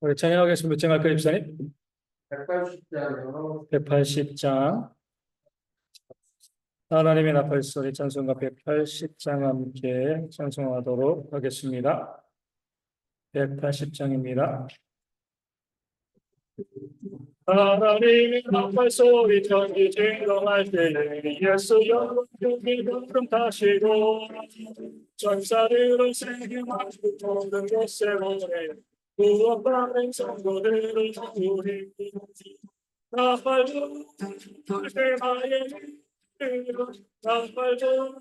우리 찬양하겠습니다. 몇 장 할까요, 집사님? 180장이요. 180장. 하나님의 나팔 소리 찬송가 180장 함께 찬송하도록 하겠습니다. 180장입니다. 하나님의 나팔 소리 전기 진동할 때에 예수 영광의 걸음 타시고 전사들은 세계 만국 모든 곳에 오래 구원받은 성도들을 우리 나팔도 불때 나에게 나팔도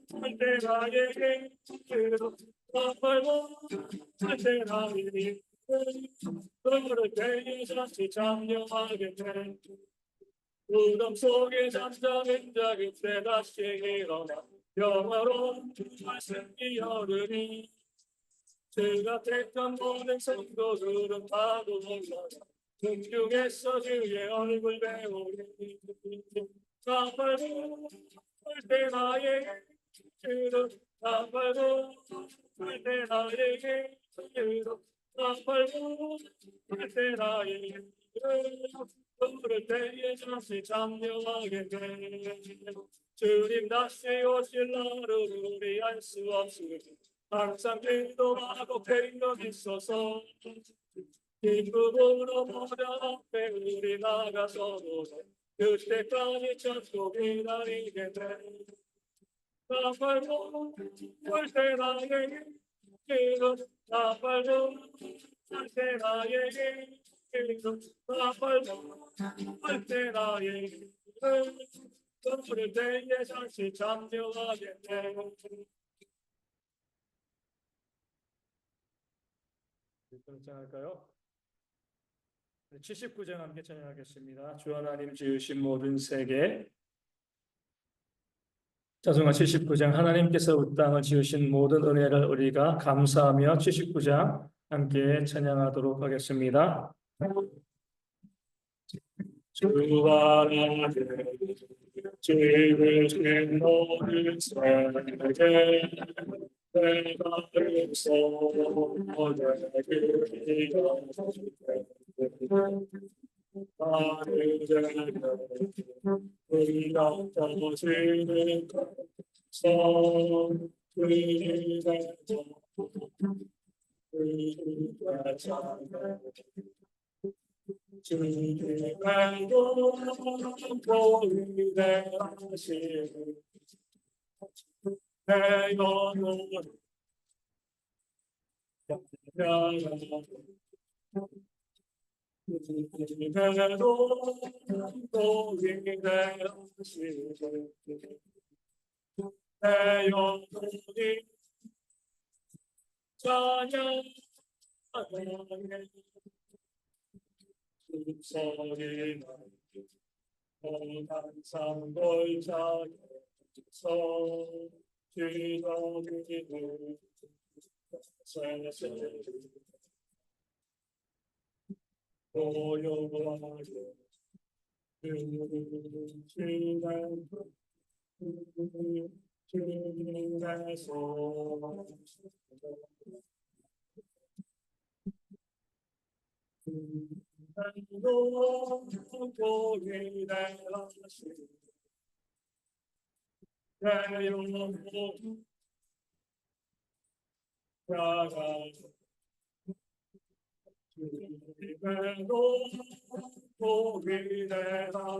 불때 나에게 나팔도 불때 나에게 그를 때에 다시 잠잠하게 돼 무덤 속에 잠자는 자 그때 다시 일어나 영화로운 말씀이 흐르니 그가 택한 모든 성도들은 다도 몰라 궁중에서 주의 얼굴 배우니 나팔도 불때 나에게 나팔도 불때 나에게 나팔도 불때 나에게 부를 때에 다시 잠잠하게 돼 주님 다시 오실 날을 우리 알 수 없으니 항상 기도하고 백력 있어서 기쁨으로 보좌 앞에 우리 나가서도 그때까지 참고 기다리게 돼 나팔도 불때 나에게 나팔도 불때 나에게 나팔도 불때 나에게 부를 때에 다시 잠잠하게 돼 찬양할까요? 79장 함께 찬양하겠습니다. 주 하나님 지으신 모든 세계. 찬송가 79장 하나님께서 이 땅을 지으신 모든 은혜를 우리가 감사하며 79장 함께 찬양하도록 하겠습니다. 주 하나님 지으신 모든 세계 내가 있어 우리가 떠지는 성 주님의 도움이 되시는 내 영혼 주님의 도움이 되시는 내 영혼이 찬양하네 소리는 항상 골짜기에서 기도리는 세세 고요하게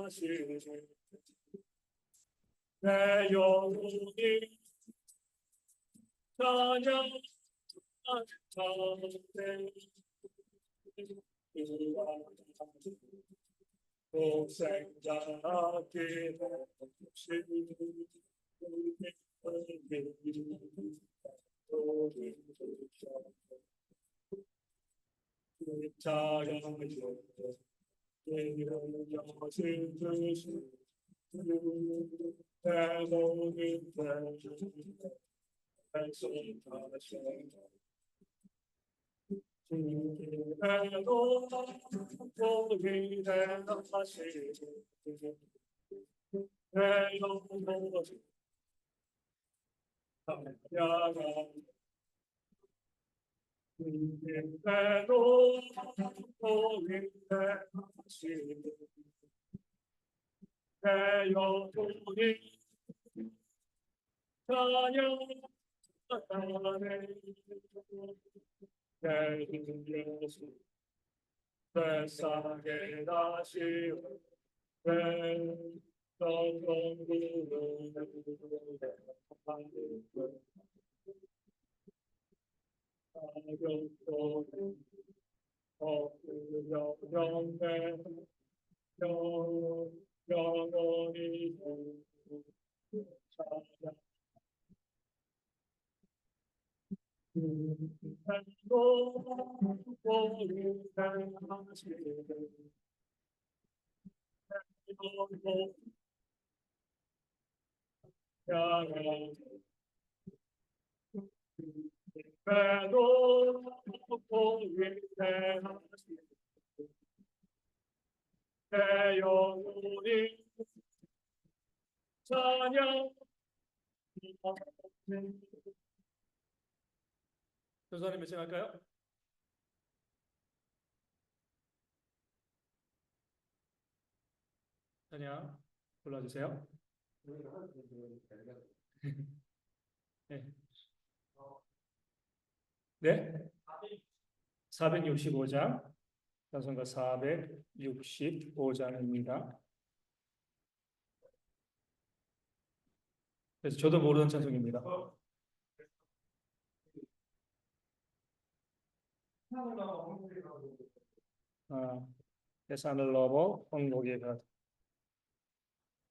주님께서 내 영혼이 찬양하네 독생자 기도시 자영조 이런 것을 주신 내 모든 백성하신 주님께도 복이 되하시고 내 영혼을 야가 주님께도 복이 되하시고 내 영혼이 찬양하네 내 예수 세상에 다시 영원히 내 영혼이 찬양 교사님 몇 장 할까요? 찬양 불러주세요. 네. 네? 465장 찬송가 465장입니다. 그래서 저도 모르는 찬송입니다. 세상을 넘어 천국에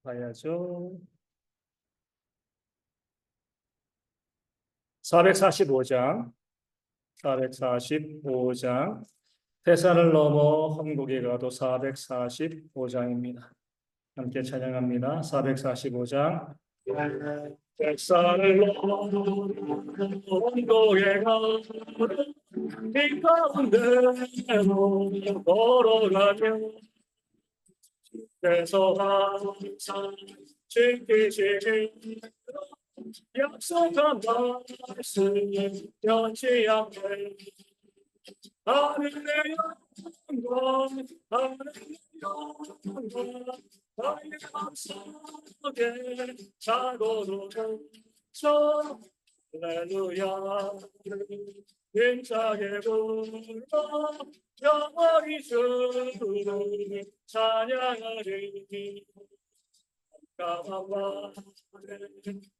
가야죠. 445장 세상을 넘어 천국에 가도 445장입니다. 함께 찬양합니다. 445장 세상을 넘어 천국에 가도 이 가운데로 걸어가며 주께서 항상 지키시니 약속한 말씀 변치 않게 하늘의 영광 나의 맘속에 자고로 저 할렐루야 힘차게 불러 영원히 주를 찬양하리 까만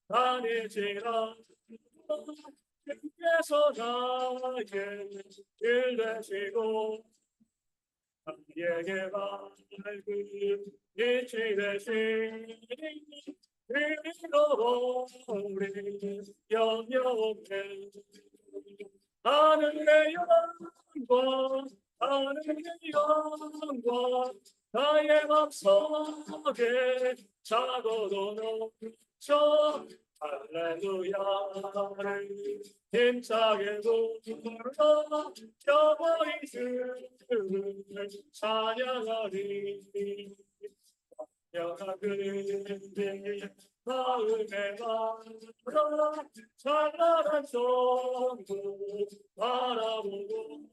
아니지라 주께서 나에게 길 되시고 나에게 밝은 빛이 되시니 이리로 우리 영영해 하늘의 영광 나의 맘속에 자고도 넘쳐 할렐루야를 힘차게 불러 영원히 주를 찬양하리 영화 그대 마음에 말아 찬란한 천국 바라보고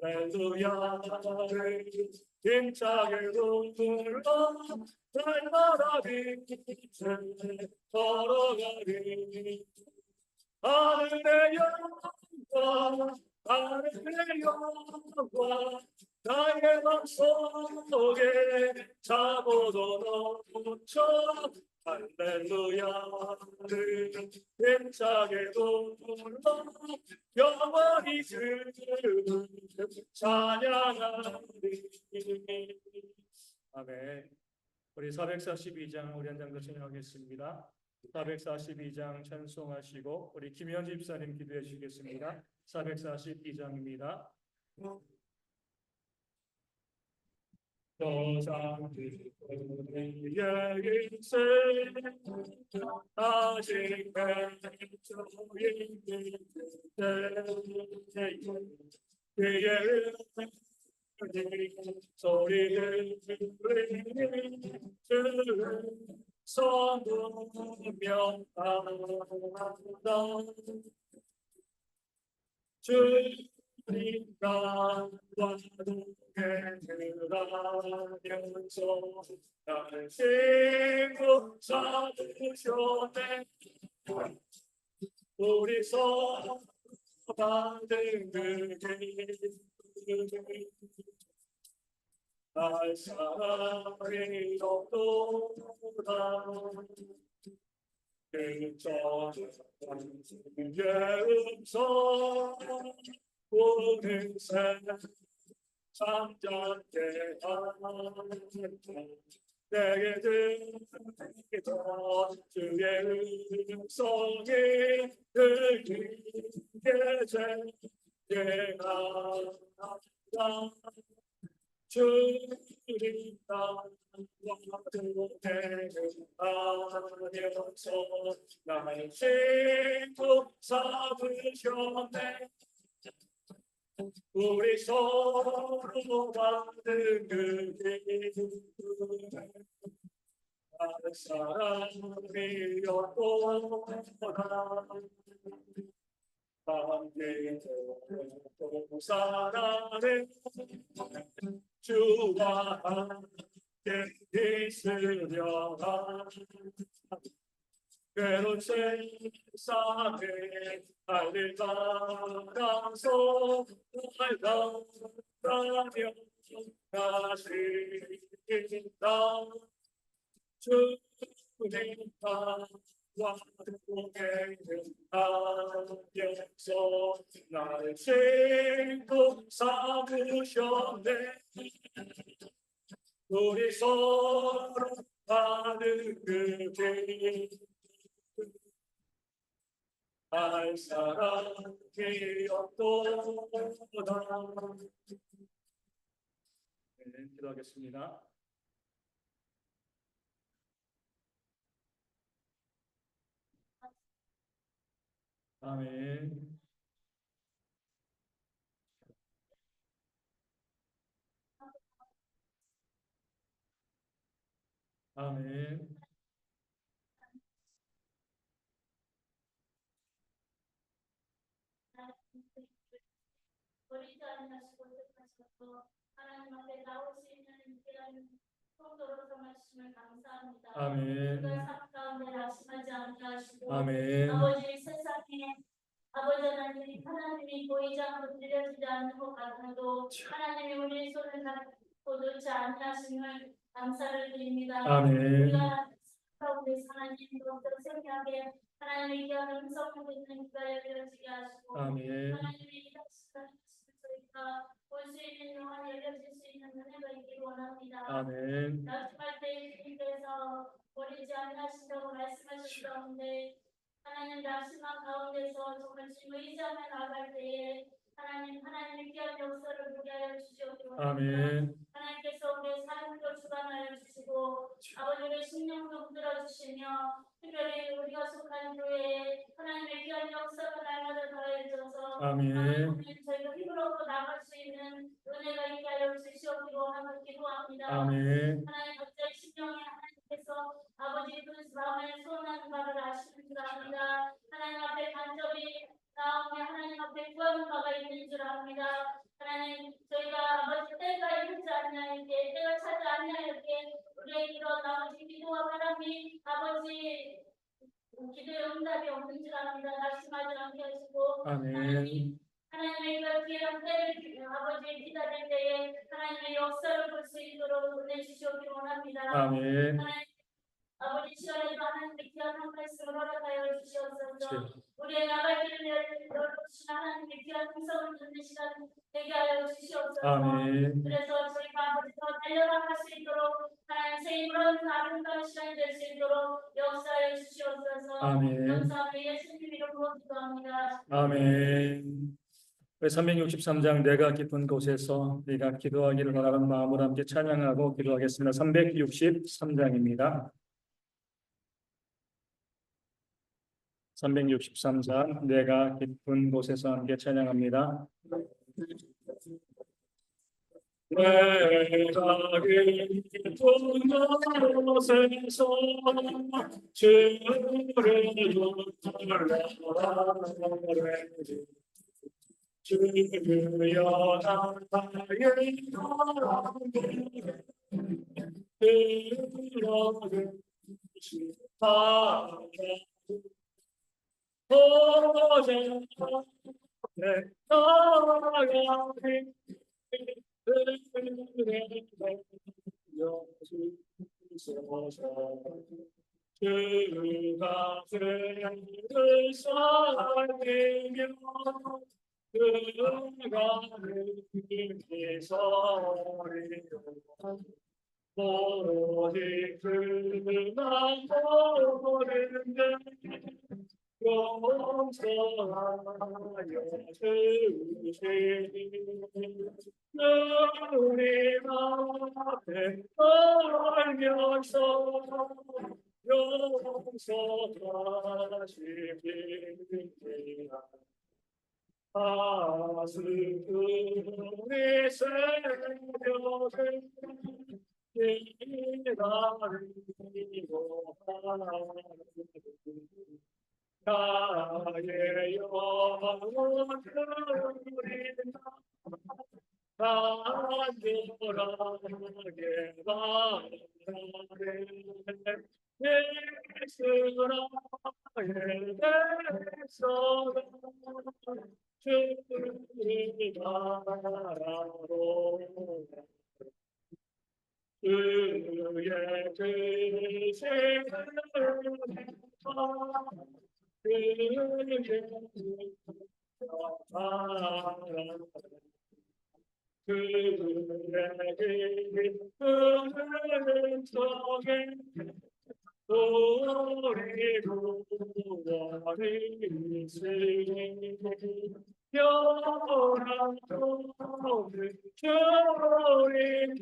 할렐루야를 힘차게 불러 날마다 빛을 걸어가리 하늘의 영광 나의 맘속에 자고도 넘쳐 할렐루야를 힘차게 불러 영원히 주를 찬양하리. 아멘. 우리 442장 우리 한 장 더 찬양하겠습니다. 442장 찬송하시고 우리 김현지 집사님 기도해 주시겠습니다. 442장입니다. 우리의 인생 아직 그의 소리를 들으면 서두면 주님과 와동하면서 나를 친구 삼으셨네. 우리 서로 받은 그의 날 사랑이 없도다. 그저 주의 음성 오는 새 잠잠게 하는 내게 들리던 주의 음성이 들리게 제가 주님과 와동하면서 나의 친구 삼으셨네. 우리 서로 받은 그의 사랑이 없도다. 함께 사랑해 주와 함께 있으려 괴로운 세상에 달릴 바람소 날가며 가시다. 주님과 와동하면서 나의 친구 삼으셨네. 우리 서로 받은 그의 알 사랑이 없도다. 네, 기도하겠습니다. 아멘. 아멘. 버리지 아니하시고 택하셔서 하나님 앞에 나올 수 있는 귀한 통로로 삼으심을 감사합니다. 아멘. 그걸 삶 가운데 낙심하지 않게 하시고 아멘. 아버지 세상에 아버지 하나님 하나님이 보이지 않고 들려지지 않는 것 같아도 하나님이 우리 손을 잡고 놓지 아니하심을 감사를 드립니다. 아멘. 우리가 우리 하나님으로 생각하게 하나님의 귀한 음성을 듣는 귀가 열려지게 하시고 아멘. 하나님의 이 시간 저희가 볼 수 있는 영혼 열려질 수 있는 은혜가 있기를 원합니다. 아멘. 낙심할 때 주님께서 버리지 아니하신다고 말씀하신 가운데 하나님 낙심한 가운데서 정말 주님 의지하며 나아갈 때에 하나님의 귀한 역사를 보게 하여 주시옵기를 원합니다. 아멘. 하나님께서 우리의 삶도 주관하여 주시고 아버지의 심령도 흔들어 주시며 특별히 우리가 속한 교회에 하나님의 귀한 역사가 날마다 더해져서 아멘. 하나님 저희가 힘으로 나갈 수 있는 은혜가 있게 하여 주시옵기를 원하고 기도합니다. 아멘. 하나님 각자의 심령에 하나님께서 아버지 그 마음에 소원하는 바를 아시는 줄 압니다. 하나님 앞에 간절히 나오며 하나님 앞에 구하는 바가 있는 줄 압니다. 하나님 저희가 아버지 때가 이르지 않냐에게 때가 차지 않냐에게 우리에게 아버지 기도와 바람이 아버지 기도의 응답이 없는 줄 압니다. 낙심하지 않게 하시고 아멘. 하나님의 그 귀한 때를 아버지 기다릴 때에 하나님의 역사를 볼 수 있도록 보내주시옵기를 원합니다. 아멘. 하나님 아버지 시간에도 하나님의 귀한 한 말씀을 허락하여 주시옵소서. 우리의 나갈 길을 열어주신 하나님의 귀한 음성을 듣는 시간 되게 하여 주시옵소서. 아멘. 그래서 저희가 아버지 더 달려나갈 수 있도록 하나님 새 힘으로 아름다운 시간이 될 수 있도록 역사해 주시옵소서. 아멘. 감사하며 예수님 이름으로 기도합니다. 아멘. 363장 내가 깊은 곳에서 네가 기도하기를 원하는 마음으로 함께 찬양하고 기도하겠습니다. 363장입니다. 363장 내가 깊은 곳에서 함께 찬양합니다. 내가 깊은 곳에서 주를 부르노래 주여 나의 주가 죄를 살리며 그가 위해서 오직 그만 모르는데 용서하여 주시니 우리 앞에 떨면서 용서하시기를 가슴의 새벽을 기다리고 나의 영혼 드린다 간절하게 바라네 예수라의 백성 주를 바라보라 그의 뜻을 그의 깊은 속에 우리 구원이 있으니 영원한 주를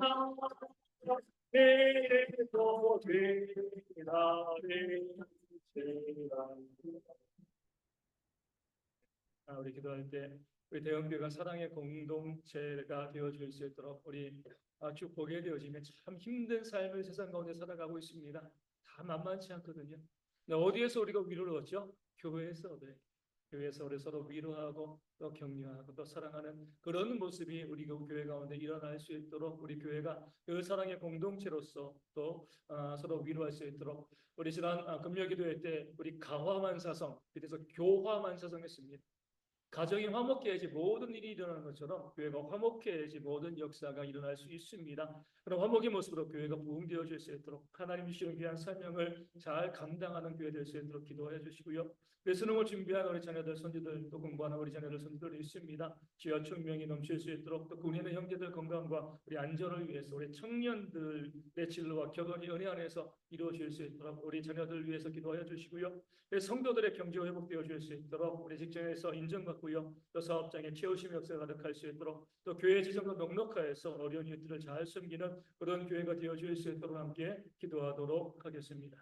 믿고 기다리시라. 우리 기도할 때 우리 대형교회가 사랑의 공동체가 되어줄 수 있도록 우리 쭉 보게 되어지면 참 힘든 삶을 세상 가운데 살아가고 있습니다. 다 만만치 않거든요. 어디에서 우리가 위로를 얻죠? 교회에서. 네. 교회에서 우리 서로 위로하고 또 격려하고 또 사랑하는 그런 모습이 우리 교회 가운데 일어날 수 있도록 우리 교회가 그 사랑의 공동체로서 또 서로 위로할 수 있도록 우리 지난 금요기도회 때 우리 가화만사성 그래서 교화만사성했습니다. 가정이 화목해야지 모든 일이 일어나는 것처럼 교회가 화목해야지 모든 역사가 일어날 수 있습니다. 그럼 화목의 모습으로 교회가 부흥되어질 수 있도록 하나님 주시는 귀한 사명을 잘 감당하는 교회 될 수 있도록 기도해 주시고요. 수능을 준비한 우리 자녀들, 손주들, 또 공부하는 우리 자녀들, 손주들 있습니다. 지혜와 총명이 넘칠 수 있도록 또 군인의 형제들 건강과 우리 안전을 위해서 우리 청년들의 진로와 격언이 은혜 안에서 이루어질 수 있도록 우리 자녀들 위해서 기도해 주시고요. 성도들의 경제가 회복되어질 수 있도록 우리 직장에서 인정받고요. 또 사업장에 채우심의 역사가 가득할 수 있도록 또 교회 지성도 넉넉하여서 어려운 이웃들을 잘 섬기는 그런 교회가 되어질 수 있도록 함께 기도하도록 하겠습니다.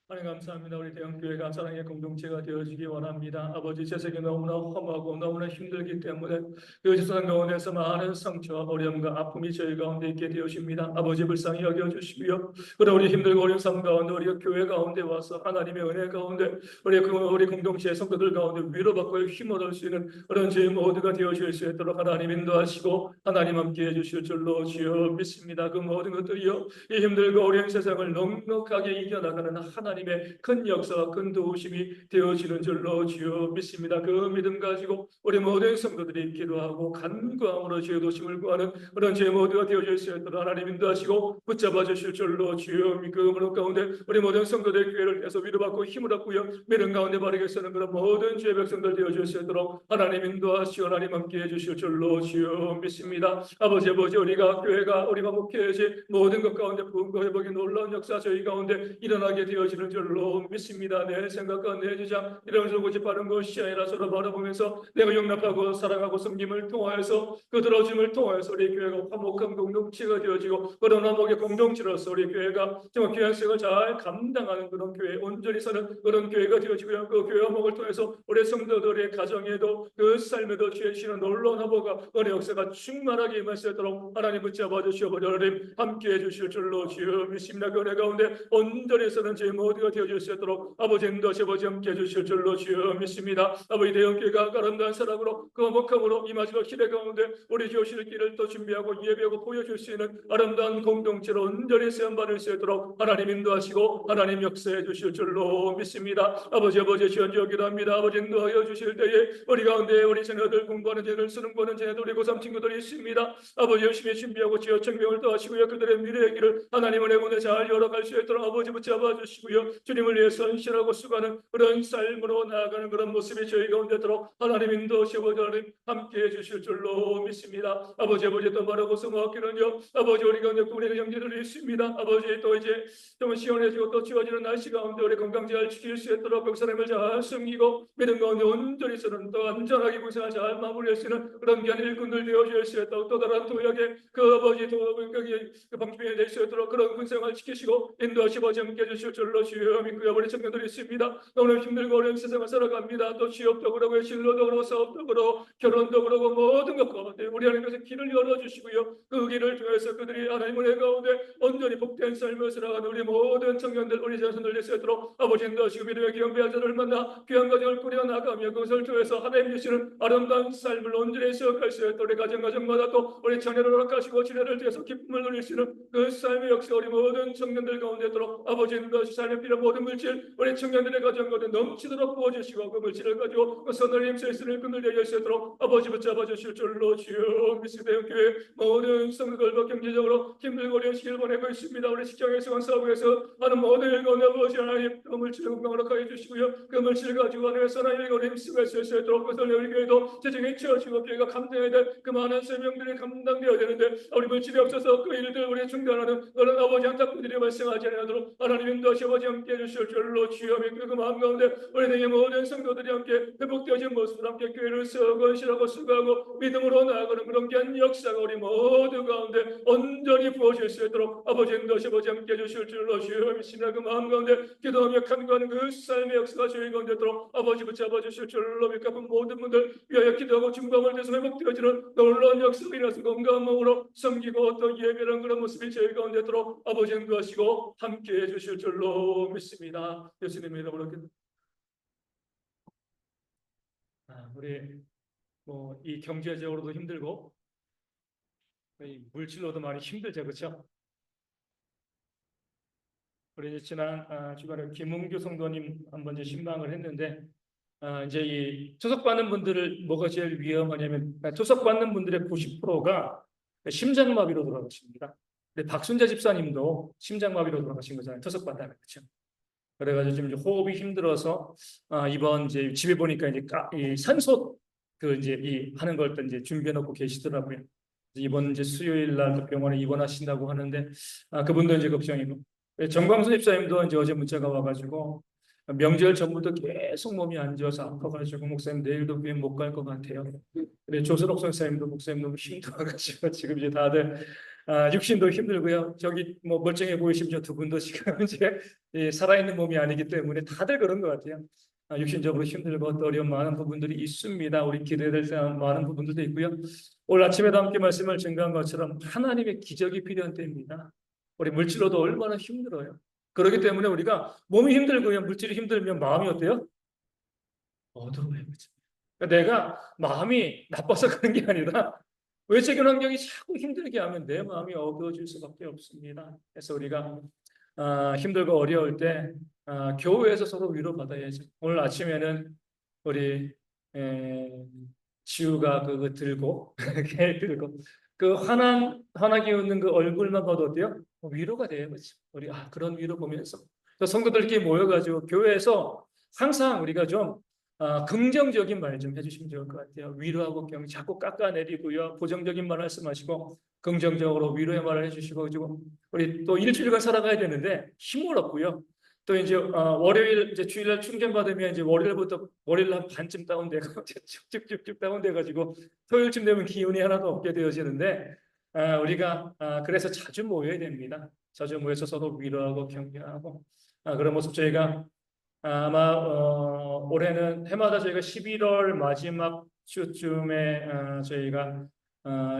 하나님 감사합니다. 우리 대형교회가 사랑의 공동체가 되어지기 원합니다. 아버지 세상이 너무나 험하고 너무나 힘들기 때문에 그 세상 가운데서 많은 상처와 어려움과 아픔이 저희 가운데 있게 되어집니다. 아버지 불쌍히 여겨주시고요. 그러나 우리 힘들고 어려운 삶 가운데 우리가 교회 가운데 와서 하나님의 은혜 가운데 우리 공동체의 성도들 가운데 위로받고 힘을 얻을 수 있는 그런 저희 모두가 되어질 수 있도록 하나님 인도하시고 하나님 함께해 주실 줄로 주여 믿습니다. 그 모든 것들이요 이 힘들고 어려운 세상을 넉넉하게 이겨나가는 하나님의 큰 역사와 큰 도우심이 되어지는 줄로 주여 믿습니다. 그 믿음 가지고 우리 모든 성도들이 기도하고 간구함으로 주의 도심을 구하는 그런 제 모두가 되어질 수 있도록 하나님 인도하시고 붙잡아 주실 줄로 주여 믿음으로 가운데 우리 모든 성도들 교회를 위해서 위로받고 힘을 얻고요 믿음 가운데 바르게 쓰는 그런 모든 주의 백성들 되어질 수 있도록 하나님 인도하시오 하나님 함께해 주실 줄로 주여 믿습니다. 아버지 우리가 교회가 우리가 목회해야지 모든 것 가운데 부흥과 회복의 놀라운 역사 저희 가운데 일어나게 되어지는 되는 줄로 믿습니다. 내 생각과 내 주장 이런 것을 고집하는 것이 아니라 서로 바라보면서 내가 용납하고 사랑하고 섬김을 통하여서 그 들어줌을 통하여서 우리 교회가 화목한 공동체가 되어지고 그런 화목의 공동체로서 우리 교회가 정말 교양성을 잘 감당하는 그런 교회, 온전히 사는 그런 교회가 되어지고요. 그 교회 화목을 통해서 우리 성도들의 가정에도 그 삶에도 주의 주시는 놀라운 화목과 은혜 역사가 충만하게 임할 수 있도록 하나님 붙잡아 주시옵소서. 하나님 함께해 주실 줄로 주여 믿습니다. 그 은혜 가운데 온전히 서는 저희 모두가 되어줄 수 있도록 아버지 인도하시 아버지 함께해 주실 줄로 주여 믿습니다. 아버지 대형교회가 아름다운 사랑으로 그 화목함으로 이 마지막 시대 가운데 우리 주실 길을 또 준비하고 예배하고 보여줄 수 있는 아름다운 공동체로 온전히 세움받을 수 있도록 하나님 인도하시고 하나님 역사해 주실 줄로 믿습니다. 아버지 주여 기도합니다. 아버지 인도하여 주실 때에 우리 가운데 우리 자녀들 공부하는 자들 수능보는 자녀들 우리 고3 친구들이 있습니다. 아버지 열심히 준비하고 지어 청명을 더하시고요. 그들의 미래의 길을 하나님의 은혜로 잘 열어갈 수 있도록 아버지 붙잡아 주시고요. 주님을 위해 선실하고 수고하는 그런 삶으로 나아가는 그런 모습이 저희 가운데 들어 하나님 인도하시고 하나님 함께해 주실 줄로 믿습니다. 아버지 또 바라고 성화하기는요. 아버지 우리 가운데 우리 형제들이 있습니다. 아버지 또 이제 좀 시원해지고 또 추워지는 날씨 가운데 우리 건강 잘 지킬 수 있도록 그 사람을 잘 숨기고 믿음 가운데 온전히 서는 또 안전하게 구생활 잘 마무리할 수 있는 그런 귀한 일꾼들 되어줄 수 있도록 또 다른 도약의 그 아버지 그 방주민이 될 수 있도록 그런 군생활 지키시고 인도하시고 함께 해주실 줄로 주여 믿고요. 우리 청년들이 있습니다. 오늘 힘들고 어려운 세상을 살아갑니다. 또 취업도 그러고 진로도 그러고 사업도 그러고 결혼도 그러고 모든 것 가운데 우리 하나님께서 길을 열어주시고요. 그 길을 통해서 그들이 하나님의 은혜 가운데 온전히 복된 삶을 살아가는 우리 모든 청년들 우리 자손들 될 수 있도록 아버지 인도하시고 믿음의 귀한 배아들을 만나 귀한 가정을 꾸려나가며 그것을 통해서 하나님 주시는 아름다운 삶을 온전히 세워갈 수 있도록 우리 가정마다 또 우리 자녀를 허락하시고 지혜를 통해서 기쁨을 누리시는 그 삶의 역사 우리 모든 청년들 가운데 있도록 아버지 인도하시 삶에 필요한 모든 물질 우리 청년들의 가정 가운데 넘치도록 부어주시고 그 물질을 가지고 그 선을 힘써 있으는 그들 되게 할 수 있도록 아버지 붙잡아 주실 줄로 주여 믿습니다. 교회 모든 성도들과 경제적으로 힘들고 어려운 시기를 보내고 있습니다. 우리 직장에서 사업에서 하는 모든 일 가운데 아버지 하나님 그 물질을 건강하게 하여 주시고요. 그 물질을 가지고 하나님의 하나님의 우리 힘쓰고 쓸 수 있도록 그것을 우리 교회도 재정에 채워지고 교회가 감당해야 될 그 많은 세명들이 감당되어야 되는데 우리 물질이 없어서 그 일들 우리 중단하는 그런 아버지 안타까움들이 발생하지 않도록 하나님 인도하시 아버지 함께 해주실 줄로 주여 믿고 그 마음 가운데 우리 등의 모든 성도들이 함께 회복되어진 모습으로 함께 교회를 건실하고 수고하고 믿음으로 나아가는 그런 귀한 역사가 우리 모두 가운데 온전히 부어질 수 있도록 아버지 인도하시 아버지 함께 해주실 줄로 주여 믿습니다. 그 마음 가운데 기도하며 간구하는 그 삶의 역사가 저희 가운데 있도록 아버지 붙잡아 주실 줄로 믿고 모든 분들 위하여 기도하고 중방을 대해서 회복되어지는 놀라운 역사가 일어나서 건강한 마음으로 섬기고 또 예배하는 그런 모습이 저희 가운데 있도록 아버지 인도하시고 함께 해주실 줄로 믿습니다. 예수님의 이름으로 기도. 우리 이 경제적으로도 힘들고 이 물질로도 많이 힘들죠, 그렇죠? 우리 지난 주간에 김웅규 성도님 한번 이제 신방을 했는데 이제 이 투석받는 분들을 뭐가 제일 위험하냐면 투석받는 분들의 90%가 심장마비로 돌아가십니다. 근데 박순자 집사님도 심장마비로 돌아가신 거잖아요. 투석받다가 그렇죠. 그래가지고 지금 이제 호흡이 힘들어서 이번 이제 집에 보니까 이제 이 산소 그 이제 이 하는 걸 또 이제 준비해 놓고 계시더라고요. 이번 이제 수요일 날 병원에 입원하신다고 하는데 그분도 이제 걱정이고 정광수 집사님도 이제 어제 문자가 와가지고 명절 전부터 계속 몸이 안 좋아서 아파가지고 목사님 내일도 교회 못 갈 것 같아요. 그래 조선옥 선생님도 목사님 너무 힘들어가지고 지금 이제 다들 육신도 힘들고요. 저기 뭐 멀쩡해 보이시면 저 두 분도 지금 이제 살아있는 몸이 아니기 때문에 다들 그런 것 같아요. 육신적으로 힘들고 또 어려운 많은 부분들이 있습니다. 우리 기도해야 될 많은 부분들도 있고요. 오늘 아침에도 함께 말씀을 증거한 것처럼 하나님의 기적이 필요한 때입니다. 우리 물질로도 얼마나 힘들어요. 그렇기 때문에 우리가 몸이 힘들고요. 물질이 힘들면 마음이 어때요? 어두워요. 그러니까 내가 마음이 나빠서 그런 게 아니라 외적인 환경이 자꾸 힘들게 하면 내 마음이 어두워질 수밖에 없습니다. 그래서 우리가 힘들고 어려울 때 교회에서 서로 위로받아야죠. 오늘 아침에는 우리 지우가 그거 들고 들고 그 환하게 웃는 그 얼굴만 봐도 어때요? 위로가 돼요. 그렇죠? 우리 그런 위로 보면서 또 성도들끼리 모여가지고 교회에서 항상 우리가 좀 긍정적인 말 좀 해주시면 좋을 것 같아요. 위로하고 자꾸 깎아내리고요. 부정적인 말 말씀하시고 긍정적으로 위로의 말을 해주시고 지금 우리 또 일주일간 살아가야 되는데 힘을 얻고요. 또 이제 월요일 이제 주일날 충전 받으면 이제 월요일부터 월요일 한 반쯤 다운되고 쭉쭉쭉쭉 다운돼가지고 토요일쯤 되면 기운이 하나도 없게 되어지는데 우리가 그래서 자주 모여야 됩니다. 자주 모여서 서로 위로하고 격려하고 그런 모습 저희가 아마 올해는 해마다 저희가 11월 마지막 주쯤에 저희가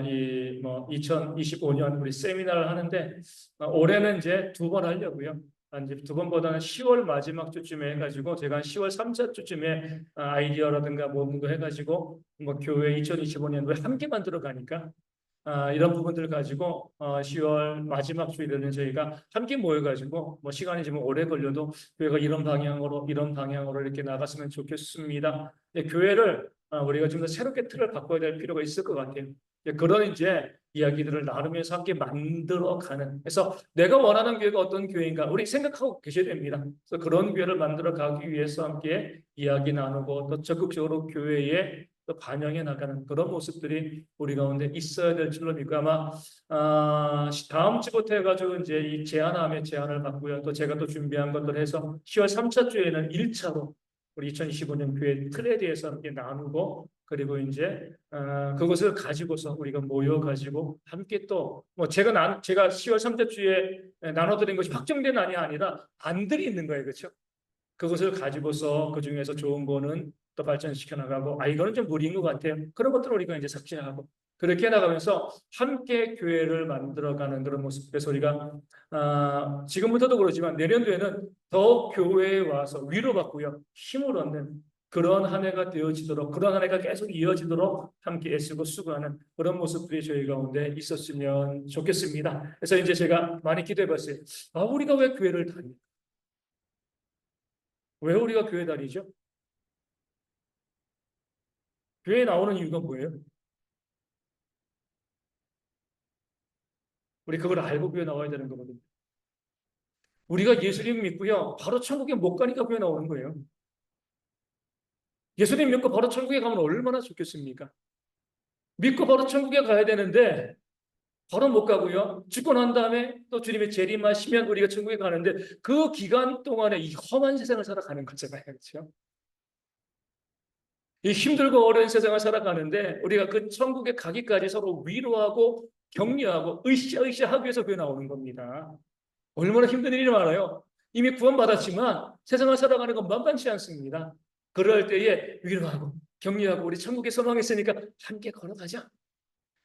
이뭐 2025년 우리 세미나를 하는데 올해는 이제 2번 하려고요. 이제 2번보다는 10월 마지막 주쯤에 해가지고 제가 한 10월 3차 주쯤에 아이디어라든가 모든 거 해가지고 뭐 교회 2025년도에 함께 만들어 가니까 이런 부분들을 가지고 10월 마지막 주일에는 저희가 함께 모여가지고 뭐 시간이 좀 오래 걸려도 교회가 이런 방향으로 이렇게 나갔으면 좋겠습니다. 교회를 우리가 좀 더 새롭게 틀을 바꿔야 될 필요가 있을 것 같아요. 그런 이제 이야기들을 나누면서 함께 만들어가는. 그래서 내가 원하는 교회가 어떤 교회인가 우리 생각하고 계셔야 됩니다. 그래서 그런 교회를 만들어 가기 위해서 함께 이야기 나누고 또 적극적으로 교회에 또 반영해 나가는 그런 모습들이 우리 가운데 있어야 될 줄로 믿고 아마 다음 주부터 해가지고 이제 이 제안을 받고요. 또 제가 또 준비한 것들 해서 10월 3차 주에는 1차로 우리 2025년 교회 틀에 대해서 함께 나누고 그리고 이제 그것을 가지고서 우리가 모여 가지고 함께 또 뭐 제가 10월 3차 주에 나눠드린 것이 확정된 안이 아니라 안들이 있는 거예요, 그렇죠? 그것을 가지고서 그 중에서 좋은 거는 또 발전시켜 나가고 이거는 좀 무리인 것 같아요. 그런 것들을 우리가 이제 삭제하고 그렇게 나가면서 함께 교회를 만들어가는 그런 모습. 그래서 우리가 지금부터도 그렇지만 내년도에는 더 교회에 와서 위로받고요, 힘을 얻는 그런 한 해가 되어지도록 그런 한 해가 계속 이어지도록 함께 애쓰고 수고하는 그런 모습들이 저희 가운데 있었으면 좋겠습니다. 그래서 이제 제가 많이 기도해봤어요. 우리가 왜 교회를 다닙니까? 왜 우리가 교회 다니죠? 교회에 나오는 이유가 뭐예요? 우리 그걸 알고 교회 나와야 되는 거거든요. 우리가 예수님 믿고요, 바로 천국에 못 가니까 교회 나오는 거예요. 예수님 믿고 바로 천국에 가면 얼마나 좋겠습니까? 믿고 바로 천국에 가야 되는데 바로 못 가고요. 죽고 난 다음에 또 주님의 재림하시면 우리가 천국에 가는데 그 기간 동안에 이 험한 세상을 살아가는 거잖아요. 그렇죠? 이 힘들고 어려운 세상을 살아가는데 우리가 그 천국에 가기까지 서로 위로하고 격려하고 으쌰으쌰 하기 위해서 교회 나오는 겁니다. 얼마나 힘든 일이 많아요. 이미 구원받았지만 세상을 살아가는 건 만만치 않습니다. 그럴 때에 위로하고 격려하고 우리 천국에 소망했으니까 함께 걸어가자.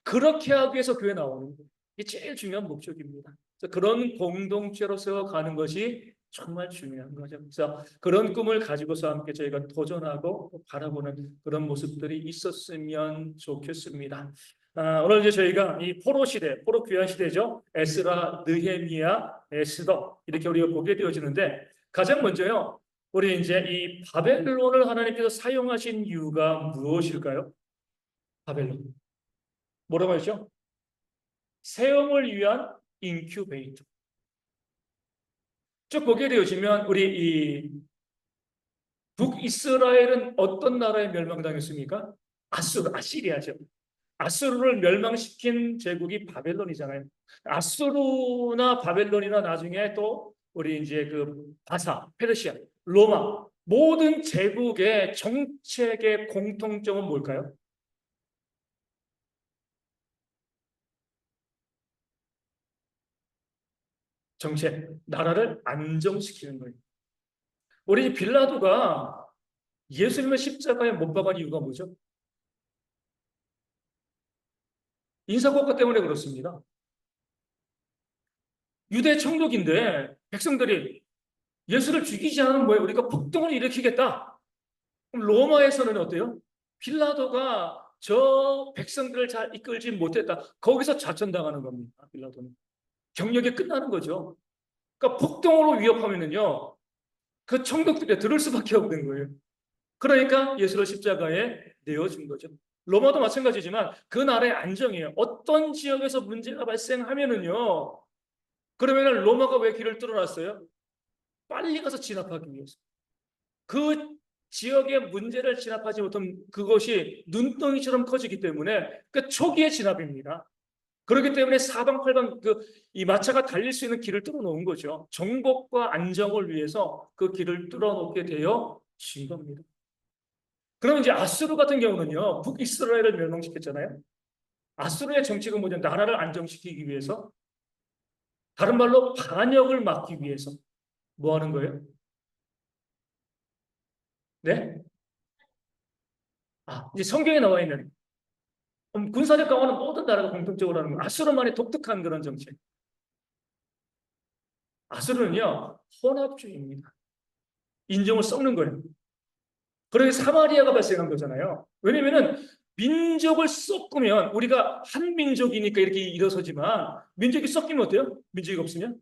그렇게 하기 위해서 교회 나오는 거예요. 이게 제일 중요한 목적입니다. 그래서 그런 공동체로서 가는 것이 정말 중요한 거죠. 그래서 그런 꿈을 가지고서 함께 저희가 도전하고 바라보는 그런 모습들이 있었으면 좋겠습니다. 오늘 이제 저희가 이 포로 시대, 포로 귀환 시대죠. 에스라, 느헤미야, 에스더 이렇게 우리가 보게 되어지는데 가장 먼저요. 우리 이제 이 바벨론을 하나님께서 사용하신 이유가 무엇일까요? 바벨론. 뭐라고 하죠? 세움을 위한 인큐베이터. 쭉 보게 되어지면 우리 이 북이스라엘은 어떤 나라에 멸망당했습니까? 아시리아죠. 아수르를 멸망시킨 제국이 바벨론이잖아요. 아수르나 바벨론이나 나중에 또 우리 이제 그 바사, 페르시아, 로마 모든 제국의 정책의 공통점은 뭘까요? 정책, 나라를 안정시키는 거예요. 우리 빌라도가 예수님을 십자가에 못 박은 이유가 뭐죠? 인사고과 때문에 그렇습니다. 유대 총독인데 백성들이 예수를 죽이지 않으면 뭐예요? 우리가 폭동을 일으키겠다. 그럼 로마에서는 어때요? 빌라도가 저 백성들을 잘 이끌지 못했다. 거기서 좌천당하는 겁니다. 빌라도는. 경력이 끝나는 거죠. 그러니까 폭동으로 위협하면은요, 그 총독들이 들을 수밖에 없는 거예요. 그러니까 예수를 십자가에 내어준 거죠. 로마도 마찬가지지만 그 나라의 안정이에요. 어떤 지역에서 문제가 발생하면은요, 그러면 로마가 왜 길을 뚫어놨어요? 빨리 가서 진압하기 위해서. 그 지역의 문제를 진압하지 못하면 그것이 눈덩이처럼 커지기 때문에 그 초기의 진압입니다. 그렇기 때문에 사방팔방 이 마차가 달릴 수 있는 길을 뚫어놓은 거죠. 정복과 안정을 위해서 그 길을 뚫어놓게 되어진 겁니다. 그럼 이제 아수르 같은 경우는요, 북이스라엘을 멸망시켰잖아요. 아수르의 정책은 뭐냐? 나라를 안정시키기 위해서, 다른 말로 반역을 막기 위해서 뭐 하는 거예요? 네? 이제 성경에 나와 있는 군사력 강화는 모든 나라가 공통적으로 하는 거예요. 아수르만의 독특한 그런 정책. 아수르는요, 혼합주의입니다. 인종을 썩는 거예요. 그래서 사마리아가 발생한 거잖아요. 왜냐면은 민족을 섞으면 우리가 한 민족이니까 이렇게 일어서지만 민족이 섞이면 어때요? 민족이 없으면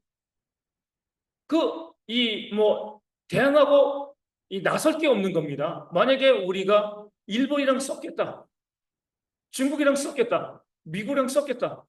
대항하고 나설 게 없는 겁니다. 만약에 우리가 일본이랑 섞였다, 중국이랑 섞였다, 미국이랑 섞였다,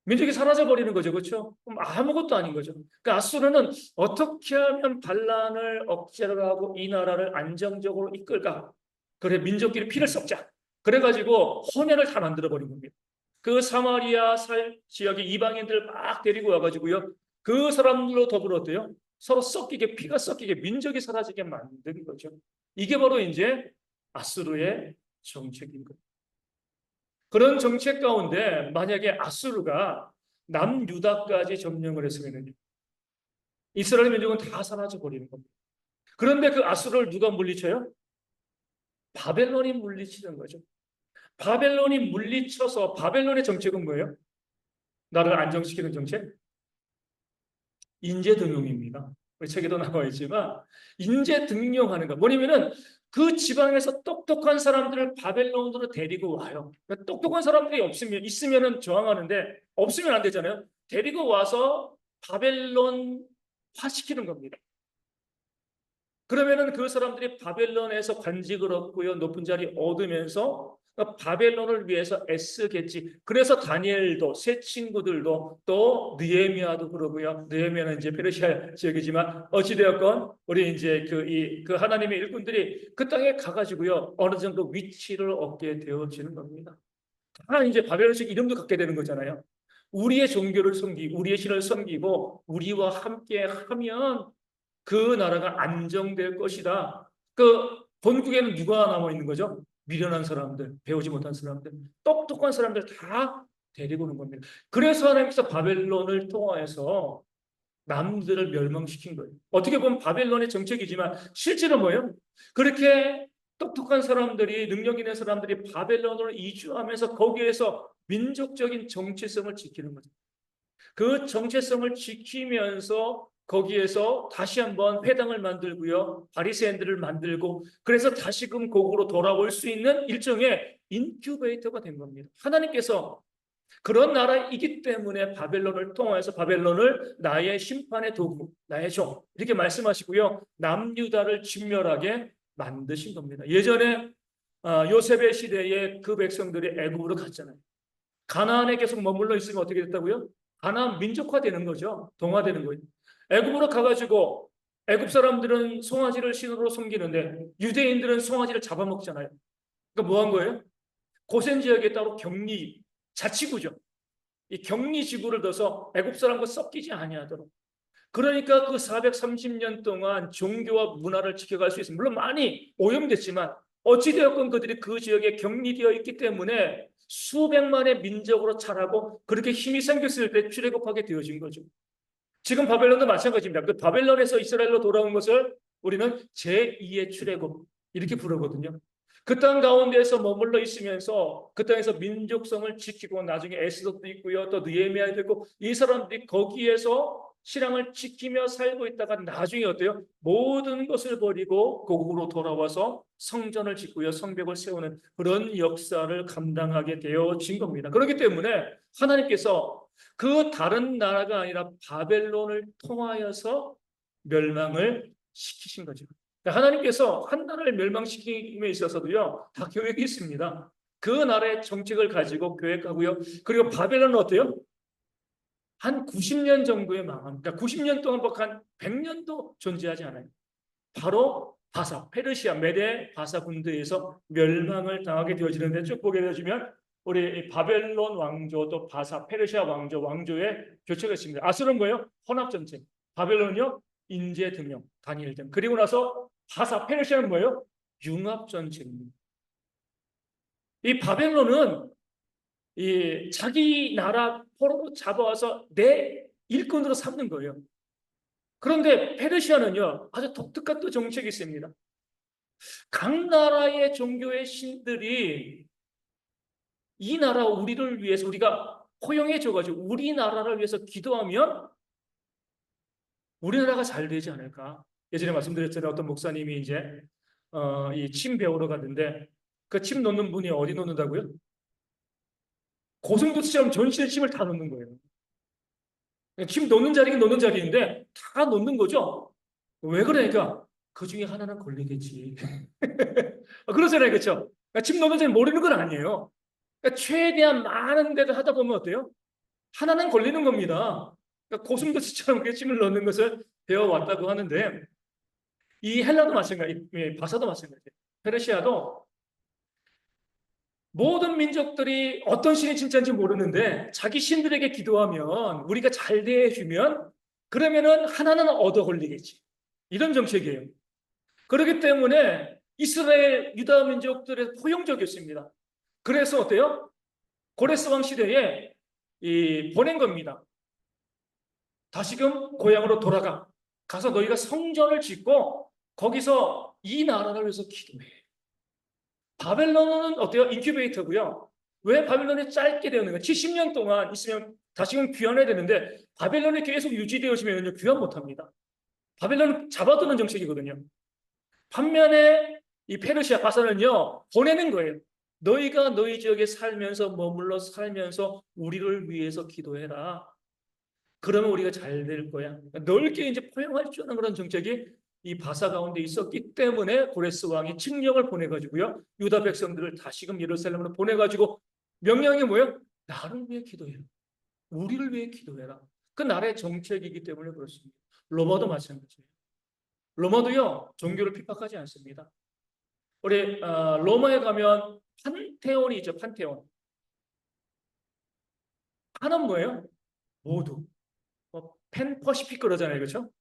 민족이 사라져 버리는 거죠, 그렇죠? 그럼 아무것도 아닌 거죠. 그러니까 아수르는 어떻게 하면 반란을 억제를 하고 이 나라를 안정적으로 이끌까? 그래, 민족끼리 피를 섞자. 그래가지고 혼혈을 다 만들어 버린 겁니다. 그 사마리아 살 지역의 이방인들 막 데리고 와가지고요, 그 사람들로 더불어 어때요? 서로 섞이게, 피가 섞이게, 민족이 사라지게 만든 거죠. 이게 바로 이제 아수르의 정책인 거예요. 그런 정책 가운데 만약에 아수르가 남유다까지 점령을 했으면 이스라엘 민족은 다 사라져 버리는 겁니다. 그런데 그 아수르를 누가 물리쳐요? 바벨론이 물리치는 거죠. 바벨론이 물리쳐서, 바벨론의 정책은 뭐예요? 나라를 안정시키는 정책? 인재 등용입니다. 우리 책에도 나와 있지만 인재 등용하는 거 뭐냐면은 그 지방에서 똑똑한 사람들을 바벨론으로 데리고 와요. 그러니까 똑똑한 사람들이 있으면은 저항하는데 없으면 안 되잖아요. 데리고 와서 바벨론화 시키는 겁니다. 그러면은 그 사람들이 바벨론에서 관직을 얻고요, 높은 자리 얻으면서 바벨론을 위해서 애쓰겠지. 그래서 다니엘도, 새 친구들도, 또 느헤미야도 그러고요. 느헤미야는 이제 페르시아 지역이지만 어찌되었건 우리 이제 그 하나님의 일꾼들이 그 땅에 가가지고요, 어느 정도 위치를 얻게 되어지는 겁니다. 다 이제 바벨론식 이름도 갖게 되는 거잖아요. 우리의 종교를 섬기고, 우리의 신을 섬기고, 우리와 함께 하면 그 나라가 안정될 것이다. 그 본국에는 누가 남아 있는 거죠? 미련한 사람들, 배우지 못한 사람들, 똑똑한 사람들 다 데리고 오는 겁니다. 그래서 하나님께서 바벨론을 통하여서 남들을 멸망시킨 거예요. 어떻게 보면 바벨론의 정책이지만 실제로 뭐예요? 그렇게 똑똑한 사람들이, 능력 있는 사람들이 바벨론으로 이주하면서 거기에서 민족적인 정체성을 지키는 거죠. 그 정체성을 지키면서 거기에서 다시 한번 회당을 만들고요, 바리새인들을 만들고, 그래서 다시금 고국으로 돌아올 수 있는 일종의 인큐베이터가 된 겁니다. 하나님께서 그런 나라이기 때문에 바벨론을 통해서 바벨론을 나의 심판의 도구, 나의 종 이렇게 말씀하시고요, 남유다를 진멸하게 만드신 겁니다. 예전에 요셉의 시대에 그 백성들이 애굽으로 갔잖아요. 가나안에 계속 머물러 있으면 어떻게 됐다고요? 가나안 민족화되는 거죠. 동화되는 거예요. 애굽으로 가가지고 애굽 사람들은 송아지를 신으로 섬기는데 유대인들은 송아지를 잡아먹잖아요. 그러니까 뭐 한 거예요? 고센 지역에 따로 격리 자치구죠. 이 격리 지구를 둬서 애굽 사람과 섞이지 아니하도록. 그러니까 그 430년 동안 종교와 문화를 지켜갈 수 있습니다. 물론 많이 오염됐지만 어찌되었건 그들이 그 지역에 격리되어 있기 때문에 수백만의 민족으로 자라고 그렇게 힘이 생겼을 때 출애굽하게 되어진 거죠. 지금 바벨론도 마찬가지입니다. 그 바벨론에서 이스라엘로 돌아온 것을 우리는 제2의 출애굽 이렇게 부르거든요. 그 땅 가운데에서 머물러 있으면서 그 땅에서 민족성을 지키고 나중에 에스더도 있고요, 또 느헤미야도 있고, 이 사람들이 거기에서 신앙을 지키며 살고 있다가 나중에 어때요? 모든 것을 버리고 고국으로 돌아와서 성전을 짓고요, 성벽을 세우는 그런 역사를 감당하게 되어진 겁니다. 그렇기 때문에 하나님께서 그 다른 나라가 아니라 바벨론을 통하여서 멸망을 시키신 거죠. 하나님께서 한 나라를 멸망시킴에 있어서도요, 다 계획이 있습니다. 그 나라의 정책을 가지고 계획하고요. 그리고 바벨론은 어때요? 한 90년 정도에 망합니다. 90년 동안 한 100년도 존재하지 않아요. 바로 바사, 페르시아, 메데 바사 군대에서 멸망을 당하게 되어지는데 쭉 보게 되어지면 우리 이 바벨론 왕조 또 바사 페르시아 왕조의 교체가 있습니다. 아수르는 뭐예요? 혼합 전쟁. 바벨론은요 인재 등용 다니엘 등. 그리고 나서 바사 페르시아는 뭐예요? 융합 전쟁입니다. 이 바벨론은 이 자기 나라 포로 잡아와서 내 일꾼으로 삼는 거예요. 그런데 페르시아는요 아주 독특한 또 정책이 있습니다. 각 나라의 종교의 신들이 이 나라 우리를 위해서 우리가 포용해 줘가지고 우리나라를 위해서 기도하면 우리나라가 잘 되지 않을까. 예전에 말씀드렸잖아요. 어떤 목사님이 이제 이 침 배우러 갔는데 그 침 놓는 분이 어디 놓는다고요? 고슴도치처럼 전신에 침을 다 놓는 거예요. 침 놓는 자리긴 놓는 자리인데 다 놓는 거죠. 왜 그러니까 그 중에 하나는 걸리겠지. 그러잖아요, 그렇죠? 침 놓는 자리 모르는 건 아니에요. 그러니까 최대한 많은 데를 하다 보면 어때요? 하나는 걸리는 겁니다. 그러니까 고슴도치처럼 그 침을 넣는 것을 배워왔다고 하는데 이 헬라도 마찬가지, 바사도 마찬가지예요. 페르시아도 모든 민족들이 어떤 신이 진짜인지 모르는데 자기 신들에게 기도하면 우리가 잘 대해주면 그러면은 하나는 얻어 걸리겠지. 이런 정책이에요. 그렇기 때문에 이스라엘 유다 민족들의 포용적이었습니다. 그래서 어때요? 고레스 왕 시대에 보낸 겁니다. 다시금 고향으로 돌아가. 가서 너희가 성전을 짓고 거기서 이 나라를 위해서 기도해. 바벨론은 어때요? 인큐베이터고요. 왜 바벨론이 짧게 되었는가? 70년 동안 있으면 다시금 귀환해야 되는데 바벨론이 계속 유지되어지면 귀환 못합니다. 바벨론은 잡아두는 정책이거든요. 반면에 이 페르시아 바사는요 보내는 거예요. 너희가 너희 지역에 살면서 머물러 살면서 우리를 위해서 기도해라. 그러면 우리가 잘 될 거야. 넓게 이제 포용할 줄 아는 그런 정책이 이 바사 가운데 있었기 때문에 고레스 왕이 칙령을 보내가지고요 유다 백성들을 다시금 예루살렘으로 보내가지고 명령이 뭐예요? 나를 위해 기도해라. 우리를 위해 기도해라. 그 나라의 정책이기 때문에 그렇습니다. 로마도 마찬가지예요. 로마도요 종교를 핍박하지 않습니다. 우리 로마에 가면 판테온이 있죠. 판테온. 판은 뭐예요? 모두. 펜 퍼시픽 그러잖아요. 그렇죠?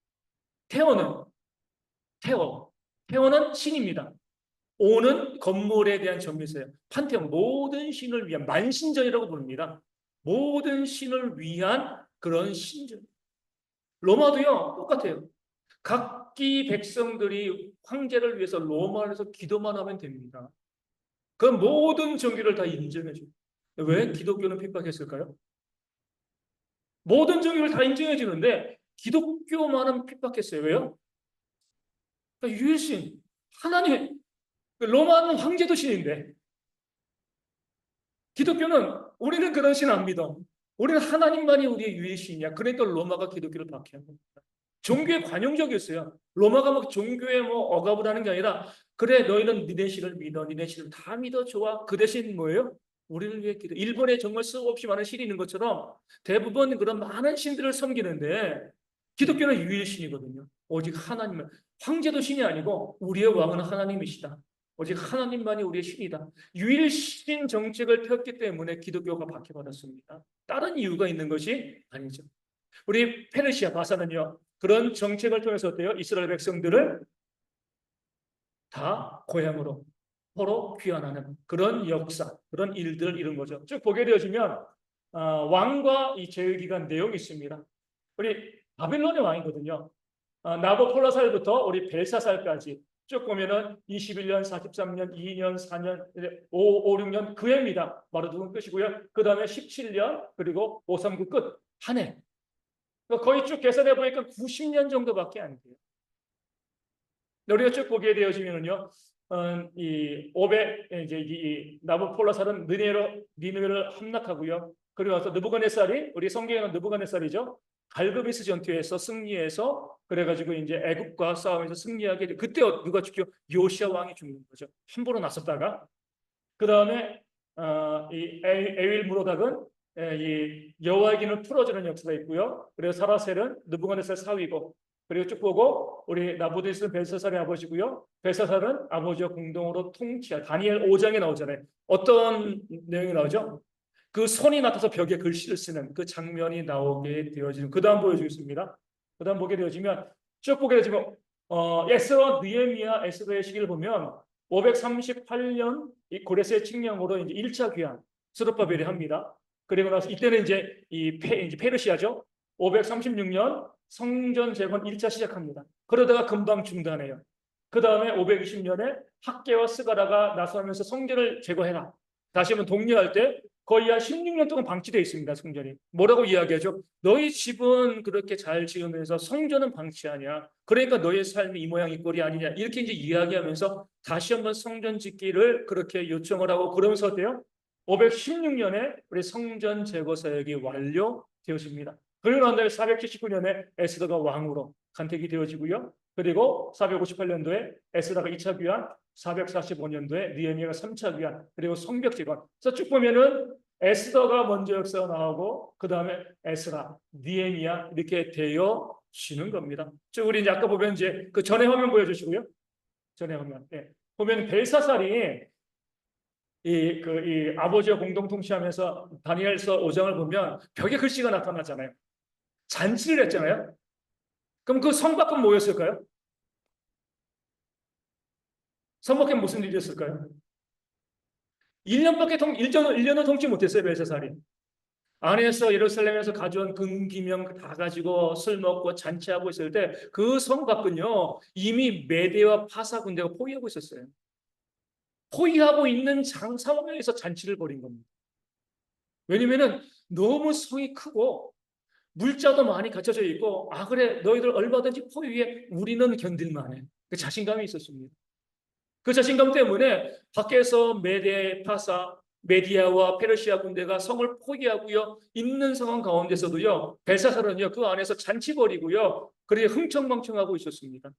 테오는 테오는 신입니다. 오는 건물에 대한 정미세요. 판테온 모든 신을 위한 만신전이라고 부릅니다. 모든 신을 위한 그런 신전. 로마도요 똑같아요. 각기 백성들이 황제를 위해서 로마에서 기도만 하면 됩니다. 그 모든 종교를 다 인정해줘요. 왜 기독교는 핍박했을까요? 모든 종교를 다 인정해 주는데 기독교만은 핍박했어요. 왜요? 그러니까 유일신 하나님 로마는 황제도 신인데 기독교는 우리는 그런 신 안 믿어. 우리는 하나님만이 우리의 유일신이야. 그러니까 로마가 기독교를 박해한 겁니다. 종교에 관용적이었어요. 로마가 막 종교에 뭐 억압을 하는 게 아니라 그래 너희는 니네 신을 믿어. 니네 신을 다 믿어. 좋아. 그 대신 뭐예요? 우리를 위해 기도. 일본에 정말 수없이 많은 신이 있는 것처럼 대부분 그런 많은 신들을 섬기는데 기독교는 유일신이거든요. 오직 하나님은 황제도 신이 아니고 우리의 왕은 하나님이시다. 오직 하나님만이 우리의 신이다. 유일신 정책을 폈기 때문에 기독교가 박해받았습니다. 다른 이유가 있는 것이 아니죠. 우리 페르시아 바사는요. 그런 정책을 통해서 어때요? 이스라엘 백성들을 다 고향으로 서로 귀환하는 그런 역사, 그런 일들을 이룬 거죠. 쭉 보게 되어지면 왕과 이 제위기간 내용이 있습니다. 우리 바빌론의 왕이거든요. 나보폴라살부터 우리 벨사살까지 쭉 보면은 21년, 43년, 2년, 4년, 5, 6년 그 해입니다. 마르두금 끝이고요. 그 다음에 17년 그리고 539 끝 한 해. 거의 쭉 계산해 보니까 90년 정도밖에 안 돼요. 우리가 쭉 보게 되어지면요, 이 500 이제 이 나부콜라살은 니느웨를 함락하고요. 그리고 나서 느부갓네살이 우리 성경에는 느부갓네살이죠. 갈그미스 전투에서 승리해서 그래가지고 이제 애국과 싸움에서 승리하게 돼. 그때 누가 죽죠? 요시야 왕이 죽는 거죠. 함부로 나섰다가 그 다음에 이 에윌 무로닥은 이 여호와의 기능을 풀어주는 역사가 있고요. 그래서 사라셀은 느부갓네살 사위고 그리고 쭉 보고 우리 나부디스는 벨사살의 아버지고요. 벨사살은 아버지와 공동으로 통치한 다니엘 5장에 나오잖아요. 어떤 내용이 나오죠? 그 손이 나타서 벽에 글씨를 쓰는 그 장면이 나오게 되어지는 그 다음 보여주겠습니다. 그 다음 보게 되어지면 쭉 보게 되어지면 에스라, 느헤미야, 에스라의 시기를 보면 538년 이 고레스의 칙령으로 이제 1차 귀환 스룹바벨이 합니다. 그리고 나서 이때는 이제 이제 페르시아죠. 536년 성전 재건 1차 시작합니다. 그러다가 금방 중단해요. 그 다음에 520년에 학개와 스가라가 나서면서 성전을 제거해라. 다시 한번 독려할 때 거의 한 16년 동안 방치되어 있습니다. 성전이. 뭐라고 이야기하죠? 너희 집은 그렇게 잘 지으면서 성전은 방치하냐? 그러니까 너의 삶이 이 모양 이 꼴이 아니냐? 이렇게 이제 이야기하면서 다시 한번 성전 짓기를 그렇게 요청을 하고 그러면서 어때요? 516년에 우리 성전 제거 사역이 완료되어집니다. 그리고 난 다음에 479년에 에스더가 왕으로 간택이 되어지고요. 그리고 458년도에 에스더가 2차 귀환, 445년도에 느헤미야가 3차 귀환, 그리고 성벽 재건. 그래서 쭉 보면은 에스더가 먼저 역사가 나오고 그 다음에 에스라, 느헤미야 이렇게 되어지는 겁니다. 쭉 우리 이제 아까 보면 이제 그 전에 화면 보여주시고요. 전에 화면. 예. 보면 벨사살이 이 아버지와 공동 통치하면서 다니엘서 5장을 보면 벽에 글씨가 나타나잖아요. 잔치를 했잖아요. 그럼 그 성 밖은 뭐였을까요? 성 밖에 무슨 일이었을까요? 1년을 통치 못했어요, 벨사살이. 안에서 예루살렘에서 가져온 금기명 다 가지고 술 먹고 잔치하고 있을 때 그 성 밖은요 이미 메대와 파사 군대가 포위하고 있었어요. 포위하고 있는 상황에서 잔치를 벌인 겁니다. 왜냐면은 너무 성이 크고 물자도 많이 갖춰져 있고 그래 너희들 얼마든지 포위해 우리는 견딜만해. 그 자신감이 있었습니다. 그 자신감 때문에 밖에서 메대 파사 메디아와 페르시아 군대가 성을 포기하고요 있는 상황 가운데서도요 벨사살은요 그 안에서 잔치 벌이고요 그렇게 흥청망청하고 있었습니다.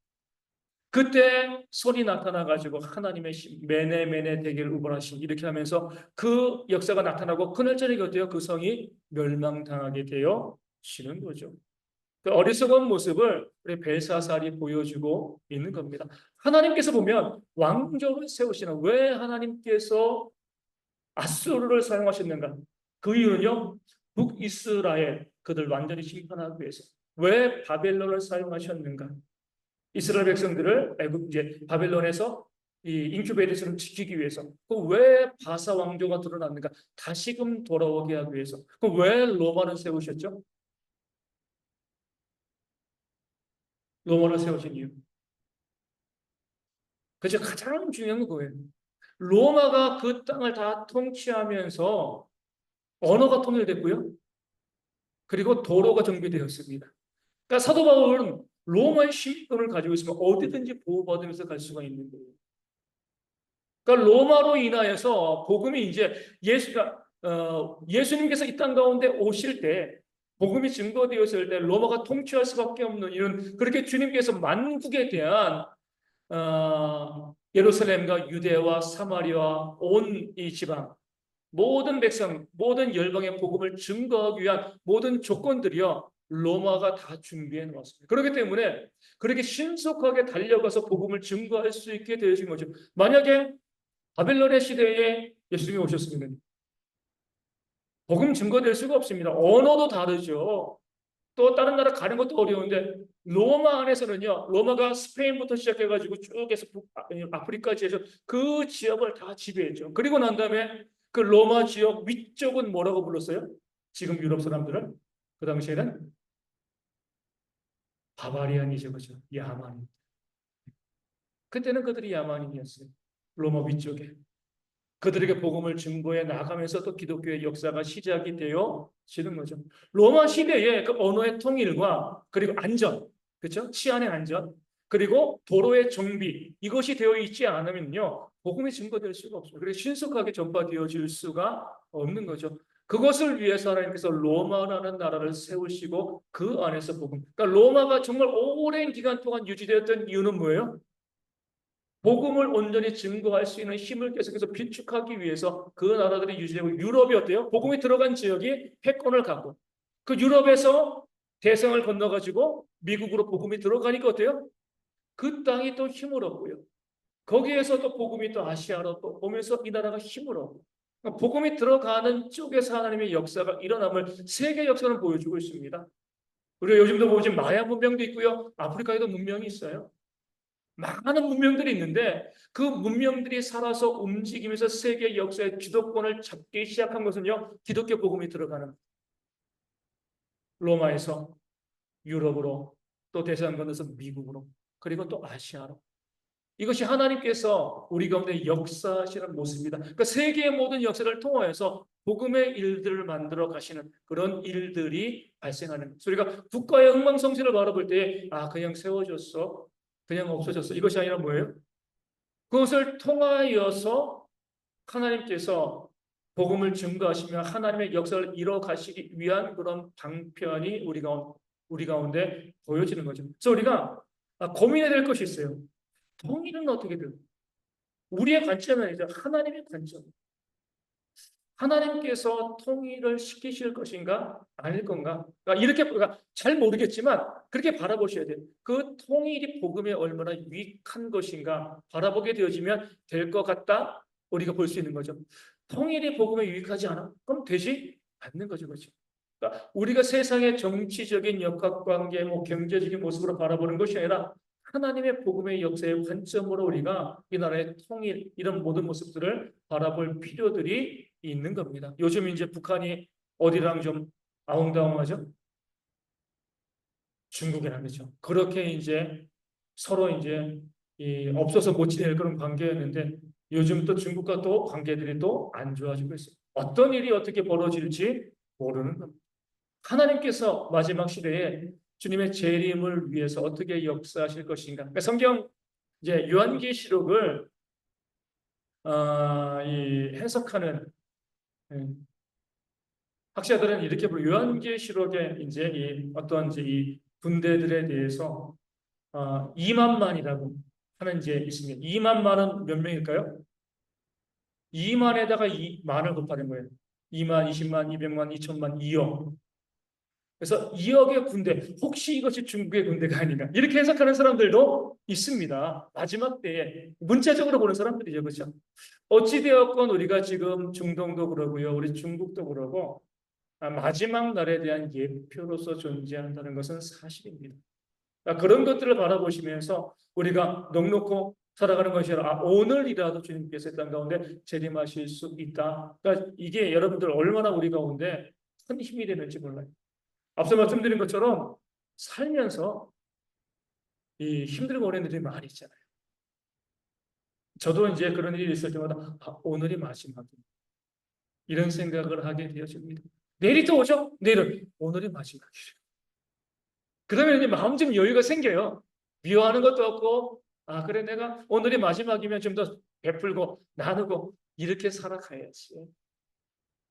그때 손이 나타나가지고 하나님의 메네 대계를 우벌하신 이렇게 하면서 그 역사가 나타나고 그날 저녁에 어때요? 그 성이 멸망당하게 되어지는 거죠. 그 어리석은 모습을 우리 벨사살이 보여주고 있는 겁니다. 하나님께서 보면 왕조를 세우시는 왜 하나님께서 아수르를 사용하셨는가? 그 이유는요. 북이스라엘 그들 완전히 심판하기 위해서. 왜 바벨론을 사용하셨는가? 이스라엘 백성들을 이제 바벨론에서 이 인큐베이터처럼 지키기 위해서. 그 왜 바사 왕조가 드러났는가? 다시금 돌아오게 하기 위해서. 그 왜 로마를 세우셨죠? 로마를 세우신 이유. 그죠? 가장 중요한 건 그거예요. 로마가 그 땅을 다 통치하면서 언어가 통일됐고요. 그리고 도로가 정비되었습니다. 그러니까 사도 바울은 로마의 시민권을 가지고 있으면 어디든지 보호받으면서 갈 수가 있는 거예요. 그러니까 로마로 인하여서 복음이 이제 예수님께서 이 땅 가운데 오실 때 복음이 증거되었을 때 로마가 통치할 수밖에 없는 이런 그렇게 주님께서 만국에 대한 예루살렘과 유대와 사마리아 온 이 지방 모든 백성 모든 열방의 복음을 증거하기 위한 모든 조건들이요 로마가 다 준비해 놓았습니다. 그렇기 때문에 그렇게 신속하게 달려가서 복음을 증거할 수 있게 되어진 거죠. 만약에 바벨론의 시대에 예수님이 오셨으면 복음 증거될 수가 없습니다. 언어도 다르죠. 또 다른 나라 가는 것도 어려운데 로마 안에서는요. 로마가 스페인부터 시작해가지고 쭉 해서 아프리카까지 해서 그 지역을 다 지배했죠. 그리고 난 다음에 그 로마 지역 위쪽은 뭐라고 불렀어요? 지금 유럽 사람들은 그 당시에는 바바리안이죠. 그죠? 야만. 그때는 그들이 야만인이었어요. 로마 위쪽에. 그들에게 복음을 증거해 나가면서 또 기독교의 역사가 시작이 되어지는 거죠. 로마 시대의 그 언어의 통일과 그리고 안전, 그렇죠? 치안의 안전, 그리고 도로의 정비 이것이 되어 있지 않으면요 복음이 증거될 수가 없어요. 그래서 신속하게 전파되어질 수가 없는 거죠. 그것을 위해서 하나님께서 로마라는 나라를 세우시고 그 안에서 복음. 그러니까 로마가 정말 오랜 기간 동안 유지되었던 이유는 뭐예요? 복음을 온전히 증거할 수 있는 힘을 계속해서 비축하기 위해서 그 나라들이 유지되고 유럽이 어때요? 복음이 들어간 지역이 패권을 갖고 그 유럽에서 대성을 건너가지고 미국으로 복음이 들어가니까 어때요? 그 땅이 또 힘을 얻고요. 거기에서 또 복음이 또 아시아로 또 오면서 이 나라가 힘을 얻고 그러니까 복음이 들어가는 쪽에서 하나님의 역사가 일어남을 세계 역사는 보여주고 있습니다. 우리가 요즘도 보면 마야 문명도 있고요. 아프리카에도 문명이 있어요. 많은 문명들이 있는데 그 문명들이 살아서 움직이면서 세계 역사의 주도권을 잡기 시작한 것은요. 기독교 복음이 들어가는 로마에서 유럽으로 또 대서양 건너서 미국으로 그리고 또 아시아로 이것이 하나님께서 우리 가운데 역사하시는 모습입니다. 그러니까 세계의 모든 역사를 통하여서 복음의 일들을 만들어 가시는 그런 일들이 발생하는 거죠. 우리가 국가의 흥망성쇠를 바라볼 때 그냥 세워졌어. 그냥 없어졌어. 이것이 아니라 뭐예요? 그것을 통하여서 하나님께서 복음을 증거하시며 하나님의 역사를 이뤄 가시기 위한 그런 방편이 우리 가운데 보여지는 거죠. 그래서 우리가 고민해야 될 것이 있어요. 통일은 어떻게 돼요? 우리의 관점은 아니죠. 하나님의 관점. 하나님께서 통일을 시키실 것인가? 아닐 건가? 그러니까 잘 모르겠지만 그렇게 바라보셔야 돼요. 그 통일이 복음에 얼마나 유익한 것인가 바라보게 되어지면 될 것 같다. 우리가 볼 수 있는 거죠. 통일이 복음에 유익하지 않아? 그럼 되지 않는 거죠. 그렇죠? 그러니까 우리가 세상의 정치적인 역학관계, 경제적인 모습으로 바라보는 것이 아니라 하나님의 복음의 역사의 관점으로 우리가 이 나라의 통일 이런 모든 모습들을 바라볼 필요들이 있는 겁니다. 요즘 이제 북한이 어디랑 좀 아웅다웅하죠? 중국이랑 그죠. 그렇게 이제 서로 이제 없어서 못 지낼 그런 관계였는데 요즘 또 중국과 또 관계들이 또 안 좋아지고 있어요. 어떤 일이 어떻게 벌어질지 모르는 겁니다. 하나님께서 마지막 시대에 주님의 재림을 위해서 어떻게 역사하실 것인가. 그러니까 성경 이제 요한계시록을 해석하는 학자들은 이렇게 보고 요한계시록에 이제 어떤 이제 이 군대들에 대해서 2만만이라고 하는 이제 있습니다. 2만만은 몇 명일까요? 2만에다가 2만을 곱하는 거예요. 2만, 20만, 200만, 2천만, 2억. 그래서 2억의 군대, 혹시 이것이 중국의 군대가 아닌가 이렇게 해석하는 사람들도 있습니다. 마지막 때에 문자적으로 보는 사람들이죠. 그렇죠? 어찌되었건 우리가 지금 중동도 그러고요. 우리 중국도 그러고 마지막 날에 대한 예표로서 존재한다는 것은 사실입니다. 그런 것들을 바라보시면서 우리가 넉넉히 살아가는 것이 아니라 오늘이라도 주님께서 땅 가운데 재림하실 수 있다. 그러니까 이게 여러분들 얼마나 우리 가운데 큰 힘이 되는지 몰라요. 앞서 말씀드린 것처럼 살면서 힘들고 어려운 일이 많이 있잖아요. 저도 이제 그런 일이 있을 때마다 오늘이 마지막이다. 이런 생각을 하게 되어집니다. 내일이 또 오죠? 내일은 오늘이 마지막이에요. 그러면 이제 마음 좀 여유가 생겨요. 미워하는 것도 없고, 그래, 내가 오늘이 마지막이면 좀 더 베풀고, 나누고, 이렇게 살아가야지.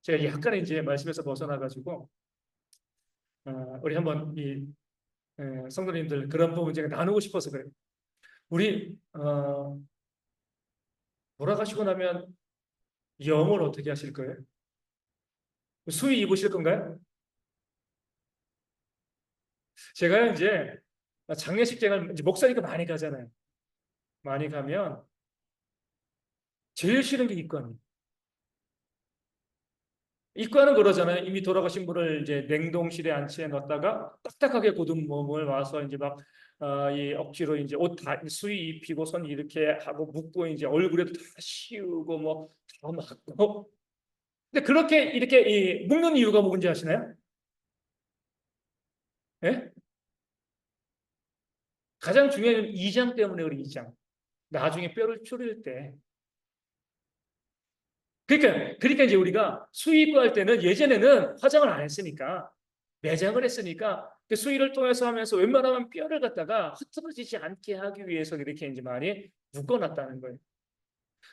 제가 약간 이제 말씀에서 벗어나가지고, 우리 한번 성도님들 그런 부분 제가 나누고 싶어서 그래요. 우리, 돌아가시고 나면 영을 어떻게 하실 거예요? 수의 입으실 건가요? 제가 이제 장례식장을 이제 목사니까 많이 가잖아요. 많이 가면 제일 싫은 게 입관이에요. 입관은 그러잖아요. 이미 돌아가신 분을 이제 냉동실에 안치해 놨다가 딱딱하게 굳은 몸을 와서 이제 막 이 억지로 이제 옷 다 수의 입히고 손 이렇게 하고 묶고 이제 얼굴에도 다 씌우고 뭐 다 맞고. 근데 그렇게 이렇게 묶는 이유가 뭔지 아시나요? 예? 가장 중요한 건 이장 때문에 그래 이장. 나중에 뼈를 추릴 때. 그러니까 이제 우리가 수의과 할 때는 예전에는 화장을 안 했으니까 매장을 했으니까 그 수의를 통해서 하면서 웬만하면 뼈를 갖다가 흐트러지지 않게 하기 위해서 이렇게 이제 많이 묶어놨다는 거예요.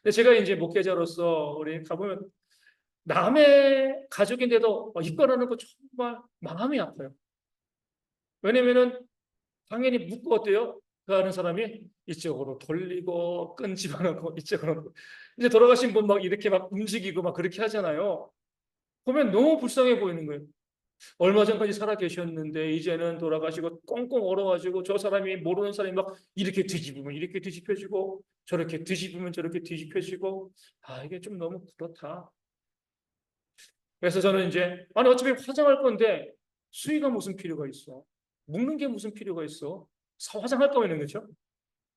근데 제가 이제 목회자로서 우리 가보면 남의 가족인데도 입관하는 거 정말 마음이 아파요. 왜냐면은 당연히 묶고 어때요? 그 하는 사람이 이쪽으로 돌리고 끈 집어넣고 이쪽으로 이제 돌아가신 분 막 이렇게 막 움직이고 막 그렇게 하잖아요. 보면 너무 불쌍해 보이는 거예요. 얼마 전까지 살아 계셨는데 이제는 돌아가시고 꽁꽁 얼어가지고 저 사람이 모르는 사람이 막 이렇게 뒤집으면 이렇게 뒤집혀지고 저렇게 뒤집으면 저렇게 뒤집혀지고 아 이게 좀 너무 그렇다. 그래서 저는 이제 아니 어차피 화장할 건데 수의가 무슨 필요가 있어? 묶는 게 무슨 필요가 있어? 화장할 거면 그렇죠?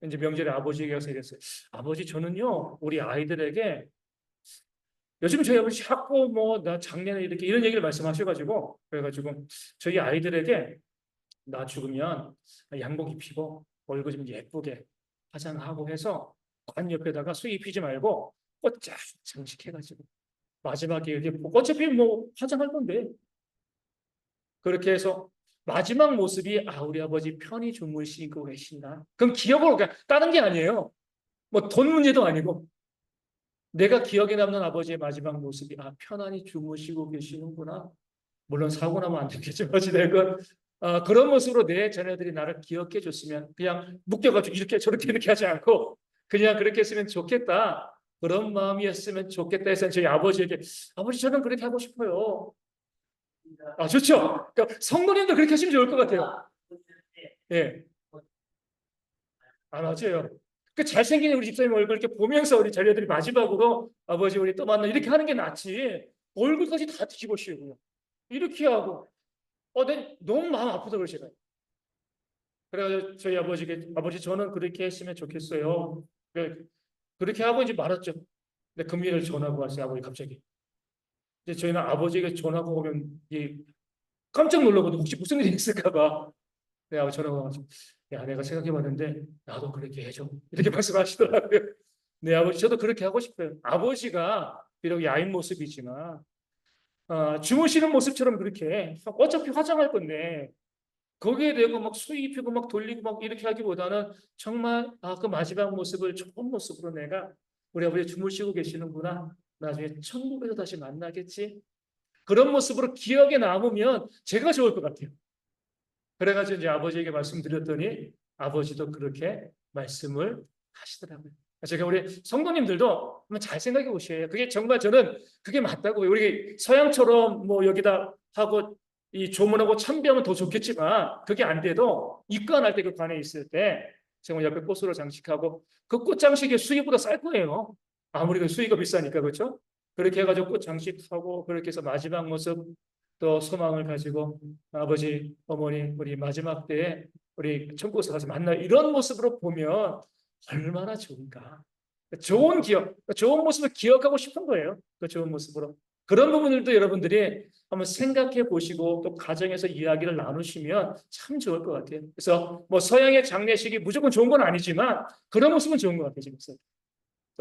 이제 명절에 아버지에게 가서 이랬어요. 아버지 저는요 우리 아이들에게 요즘 저희 아버지 자꾸 뭐 나 작년에 이렇게 이런 얘기를 말씀하셔가지고 그래가지고 저희 아이들에게 나 죽으면 양복 입히고 얼굴 좀 예쁘게 화장하고 해서 관 옆에다가 수의 입히지 말고 꽃 쫙 장식해가지고 마지막에 이렇게 어차피 뭐 화장할 건데 그렇게 해서 마지막 모습이 아 우리 아버지 편히 주무시고 계신다. 그럼 기억을 그냥 다른 게 아니에요. 뭐 돈 문제도 아니고 내가 기억에 남는 아버지의 마지막 모습이 아 편안히 주무시고 계시는구나. 물론 사고 나면 안 되겠지만 어찌됐건 그런 모습으로 내 자녀들이 나를 기억해 줬으면 그냥 묶여가지고 이렇게 저렇게 이렇게 하지 않고 그냥 그렇게 했으면 좋겠다. 그런 마음이었으면 좋겠다 해서 저희 아버지에게 아버지 저는 그렇게 하고 싶어요. 아 좋죠. 그러니까 성도님도 그렇게 하시면 좋을 것 같아요. 예, 아 맞아요. 그 잘생긴 우리 집사님 얼굴 이렇게 보면서 우리 자녀들이 마지막으로 아버지 우리 또 만나 이렇게 하는 게 낫지. 얼굴까지 다 뒤집어 씌우고 이렇게 하고 내 너무 마음 아프다 그러시더라고요. 그래가지고 저희 아버지께 아버지 저는 그렇게 했으면 좋겠어요. 그렇게 하고 이제 말았죠. 근데 금요일 전화가 왔어요. 아버지 갑자기. 이제 저희는 아버지에게 전화가 오면 깜짝 놀라거든요. 혹시 무슨 일이 있을까 봐. 내 아버지 전화가 와가지고 야 내가 생각해봤는데 나도 그렇게 해줘. 이렇게 말씀하시더라고요. 네 아버지 저도 그렇게 하고 싶어요. 아버지가 비록 야인 모습이지만 주무시는 모습처럼 그렇게 어차피 화장할 건데 거기에 대고 막 수입히고 막 돌리고 막 이렇게 하기보다는 정말 그 마지막 모습을 좋은 모습으로 내가 우리 아버지 주무시고 계시는구나. 나중에 천국에서 다시 만나겠지. 그런 모습으로 기억에 남으면 제가 좋을 것 같아요. 그래가지고 이제 아버지에게 말씀드렸더니 아버지도 그렇게 말씀을 하시더라고요. 제가 우리 성도님들도 한번 잘 생각해 보셔요. 그게 정말 저는 그게 맞다고요. 우리 서양처럼 뭐 여기다 하고 이 조문하고 참배하면 더 좋겠지만 그게 안 돼도 입관할 때 그 관에 있을 때 정말 옆에 꽃으로 장식하고 그 꽃 장식의 수익보다 쌀 거예요. 아무리 그 수익이 비싸니까 그렇죠? 그렇게 해가지고 꽃 장식하고 그렇게 해서 마지막 모습 또 소망을 가지고 아버지 어머니 우리 마지막 때에 우리 천국에서 가서 만나 이런 모습으로 보면 얼마나 좋은가. 좋은 기억, 좋은 모습을 기억하고 싶은 거예요. 그 좋은 모습으로. 그런 부분들도 여러분들이 한번 생각해 보시고 또 가정에서 이야기를 나누시면 참 좋을 것 같아요. 그래서 뭐 서양의 장례식이 무조건 좋은 건 아니지만 그런 모습은 좋은 것 같아요. 지금.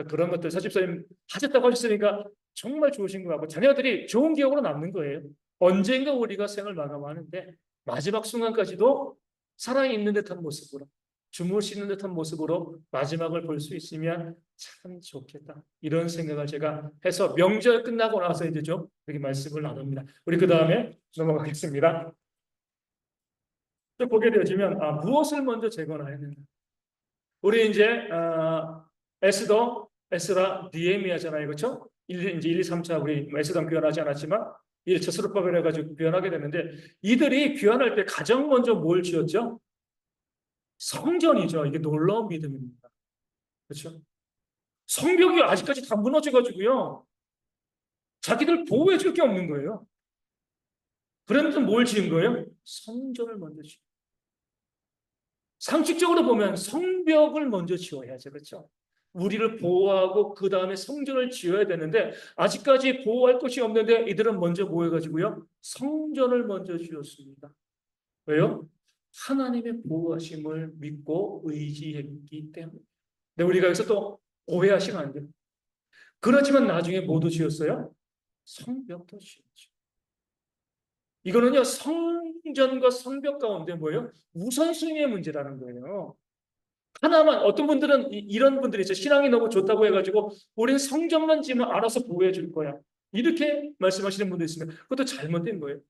그런 것들 사집사님 하셨다고 하셨으니까 정말 좋으신 것 같고 자녀들이 좋은 기억으로 남는 거예요. 언젠가 우리가 생을 마감하는데 마지막 순간까지도 살아있는 듯한 모습으로 주무시는 듯한 모습으로 마지막을 볼 수 있으면 참 좋겠다. 이런 생각을 제가 해서 명절 끝나고 나서 이제 좀 이렇게 말씀을 나눕니다. 우리 그 다음에 넘어가겠습니다. 또 보게 되어지면 무엇을 먼저 재건해야 된다. 우리 이제 에스더, 니에미야잖아요, 그렇죠? 이제 1, 2, 3차 우리 에스더는 귀환하지 않았지만 1차 수르바벨 해가지고 귀환하게 되는데 이들이 귀환할 때 가장 먼저 뭘 지었죠? 성전이죠. 이게 놀라운 믿음입니다. 그렇죠? 성벽이 아직까지 다 무너져가지고요. 자기들 보호해 줄 게 없는 거예요. 그런데 뭘 지은 거예요? 성전을 먼저 지은 거예요. 상식적으로 보면 성벽을 먼저 지어야죠. 그렇죠? 우리를 보호하고 그 다음에 성전을 지어야 되는데 아직까지 보호할 것이 없는데 이들은 먼저 뭐 해가지고요? 성전을 먼저 지었습니다. 왜요? 하나님의 보호하심을 믿고 의지했기 때문에. 근데 우리가 여기서 또 오해하시면 안 돼요. 그렇지만 나중에 모두 지었어요? 성벽도 지었죠. 이거는요, 성전과 성벽 가운데 뭐예요? 우선순위의 문제라는 거예요. 하나만, 어떤 분들은 이런 분들이 있어요. 신앙이 너무 좋다고 해가지고, 우리는 성전만 지으면 알아서 보호해 줄 거야. 이렇게 말씀하시는 분도 있으면, 그것도 잘못된 거예요.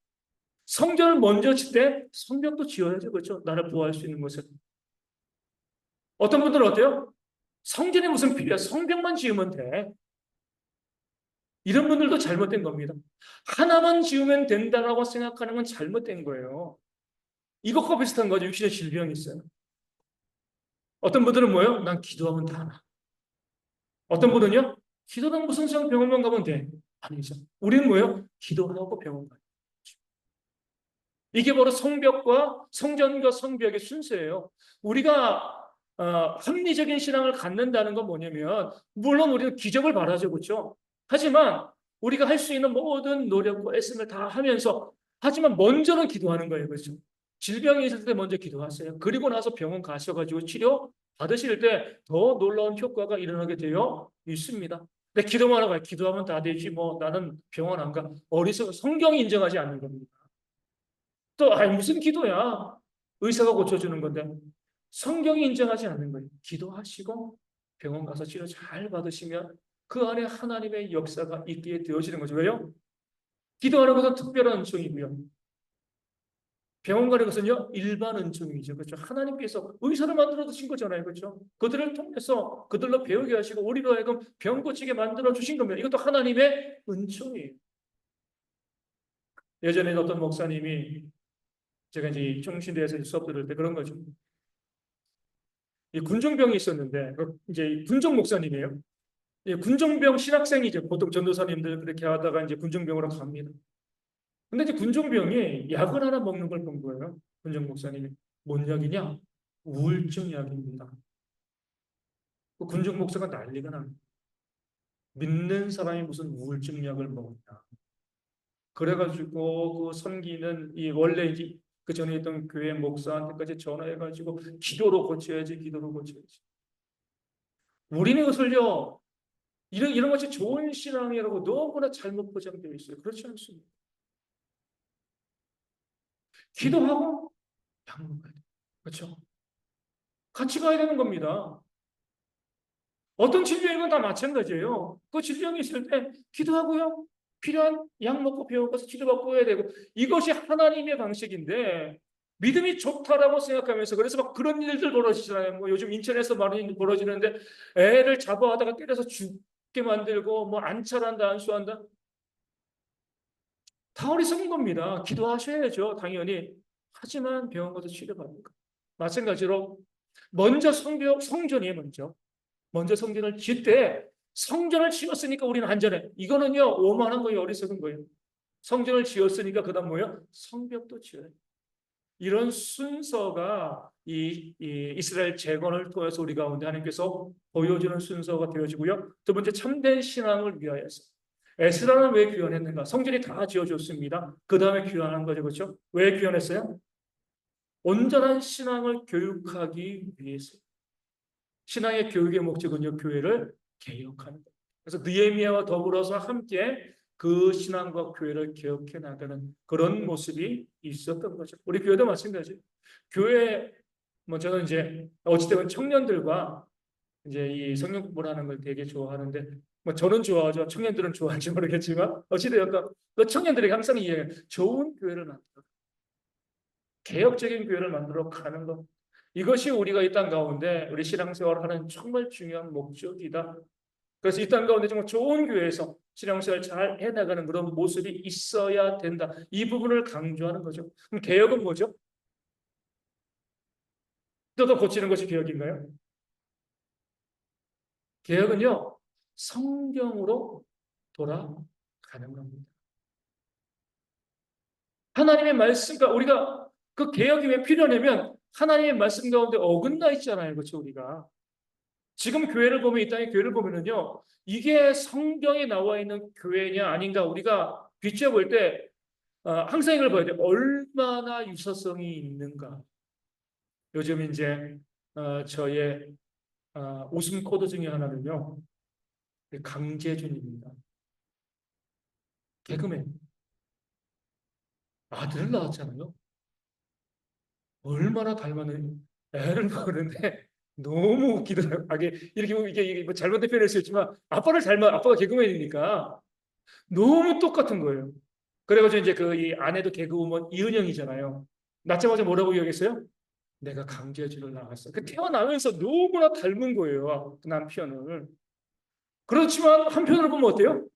성전을 먼저 칠 때, 성벽도 지어야죠. 그렇죠? 나를 보호할 수 있는 것을. 어떤 분들은 어때요? 성전이 무슨 필요야? 성벽만 지으면 돼. 이런 분들도 잘못된 겁니다. 하나만 지으면 된다라고 생각하는 건 잘못된 거예요. 이것과 비슷한 거죠. 육신의 질병이 있어요. 어떤 분들은 뭐예요? 난 기도하면 다 나. 어떤 분은요? 기도는 무슨 병원만 가면 돼. 아니죠. 우리는 뭐예요? 기도하고 병원 가요. 이게 바로 성벽과 성전과 성벽의 순서예요. 우리가 합리적인 신앙을 갖는다는 건 뭐냐면 물론 우리는 기적을 바라죠. 그렇죠? 하지만 우리가 할 수 있는 모든 노력과 애씀을 다 하면서 하지만 먼저는 기도하는 거예요. 그렇죠? 질병이 있을 때 먼저 기도하세요. 그리고 나서 병원 가셔가지고 치료 받으실 때 더 놀라운 효과가 일어나게 되어 있습니다. 근데 기도만 하고 기도하면 다 되지 뭐 나는 병원 안 가. 어리석어 성경이 인정하지 않는 겁니다. 또 무슨 기도야? 의사가 고쳐주는 건데 성경이 인정하지 않는 거예요. 기도하시고 병원 가서 치료 잘 받으시면 그 안에 하나님의 역사가 있게 되어지는 거죠. 왜요? 기도하는 것은 특별한 은총이고요. 병원 가는 것은요 일반 은총이죠. 그렇죠? 하나님께서 의사를 만들어 주신 거잖아요. 그렇죠? 그들을 통해서 그들로 배우게 하시고 우리로 하여금 병 고치게 만들어 주신 겁니다. 이것도 하나님의 은총이에요. 예전에 어떤 목사님이 제가 이제 총신대에서 수업 들을 때 그런 거죠. 이 군종병이 있었는데 이제 군종 목사님이에요. 이 군종병 신학생이죠. 보통 전도사님들 그렇게 하다가 이제 군종병으로 갑니다. 근데 이제 군종병이 약을 하나 먹는 걸 본 거예요. 군종 목사님이. 뭔 약이냐? 우울증 약입니다. 그 군종 목사가 난리가 납니다. 믿는 사람이 무슨 우울증 약을 먹냐. 그래가지고 그 섬기는 이 원래 이제 그 전에 있던 교회 목사한테까지 전화해가지고 기도로 고쳐야지, 기도로 고쳐야지. 우리는 이것을요, 이런 것이 좋은 신앙이라고 너무나 잘못 포장되어 있어요. 그렇지 않습니다. 기도하고 약 먹어야 돼요. 그렇죠? 같이 가야 되는 겁니다. 어떤 질병이건 다 마찬가지예요. 그 질병이 있을 때 기도하고요. 필요한 약 먹고 병원 가서 치료받고 해야 되고 이것이 하나님의 방식인데 믿음이 좋다라고 생각하면서 그래서 막 그런 일들 벌어지잖아요. 뭐 요즘 인천에서 많은 일 벌어지는데 애를 잡아하다가 때려서 죽게 만들고 뭐 안찰한다 안수한다. 다 어리석은 겁니다. 기도하셔야죠. 당연히. 하지만 병원 가서 치료받는 거. 마찬가지로 먼저 성전이에요. 먼저 성전을 지을 때 성전을 지었으니까 우리는 안전해. 이거는요 오만한 거예요. 어리석은 거예요. 성전을 지었으니까 그다음 뭐예요? 성벽도 지어요. 이런 순서가 이 이스라엘 재건을 통해서 우리 가운데 하나님께서 보여주는 순서가 되어지고요. 두 번째 참된 신앙을 위하여서 에스라는 왜 귀환했는가? 성전이 다 지어졌습니다. 그 다음에 귀환한 거죠. 그렇죠? 왜 귀환했어요? 온전한 신앙을 교육하기 위해서. 신앙의 교육의 목적은요, 교회를 개혁하는 것. 그래서 느헤미야와 더불어서 함께 그 신앙과 교회를 개혁해 나가는 그런 모습이 있었던 거죠. 우리 교회도 마찬가지예요. 교회, 뭐 저는 이제 어찌되건 청년들과 이제 이 성경 공부를 하는 걸 되게 좋아하는데, 뭐 저는 좋아하죠. 청년들은 좋아할지 모르겠지만, 어찌되었건 그 청년들이 항상 이해해요. 좋은 교회를 만들어. 개혁적인 교회를 만들어 가는 것. 이것이 우리가 이 땅 가운데 우리 신앙생활을 하는 정말 중요한 목적이다. 그래서 이 땅 가운데 정말 좋은 교회에서 신앙생활 잘 해나가는 그런 모습이 있어야 된다. 이 부분을 강조하는 거죠. 그럼 개혁은 뭐죠? 뜯어 고치는 것이 개혁인가요? 개혁은요, 성경으로 돌아가는 겁니다. 하나님의 말씀과 우리가 그 개혁이 왜 필요하냐면 하나님의 말씀 가운데 어긋나 있잖아요. 그렇죠, 우리가. 지금 교회를 보면 이 땅의 교회를 보면은요. 이게 성경에 나와 있는 교회냐 아닌가 우리가 비춰볼 때 항상 이걸 봐야 돼요. 얼마나 유사성이 있는가. 요즘 이제 저의 웃음 코드 중에 하나는요. 강재준입니다. 개그맨. 아들을 낳았잖아요. 얼마나 닮았는 애를 낳았는데 너무 웃기더라고요. 이렇게 보면 이게 뭐 잘못된 표현일 수 있지만 아빠가 개그맨이니까 너무 똑같은 거예요. 그래가지고 이제 그 이 아내도 개그우먼 이은영이잖아요. 낳자마자 뭐라고 얘기했어요? 내가 강제주를 낳았어. 그 태어나면서 너무나 닮은 거예요. 그 남편을. 그렇지만 한편으로 보면 어때요?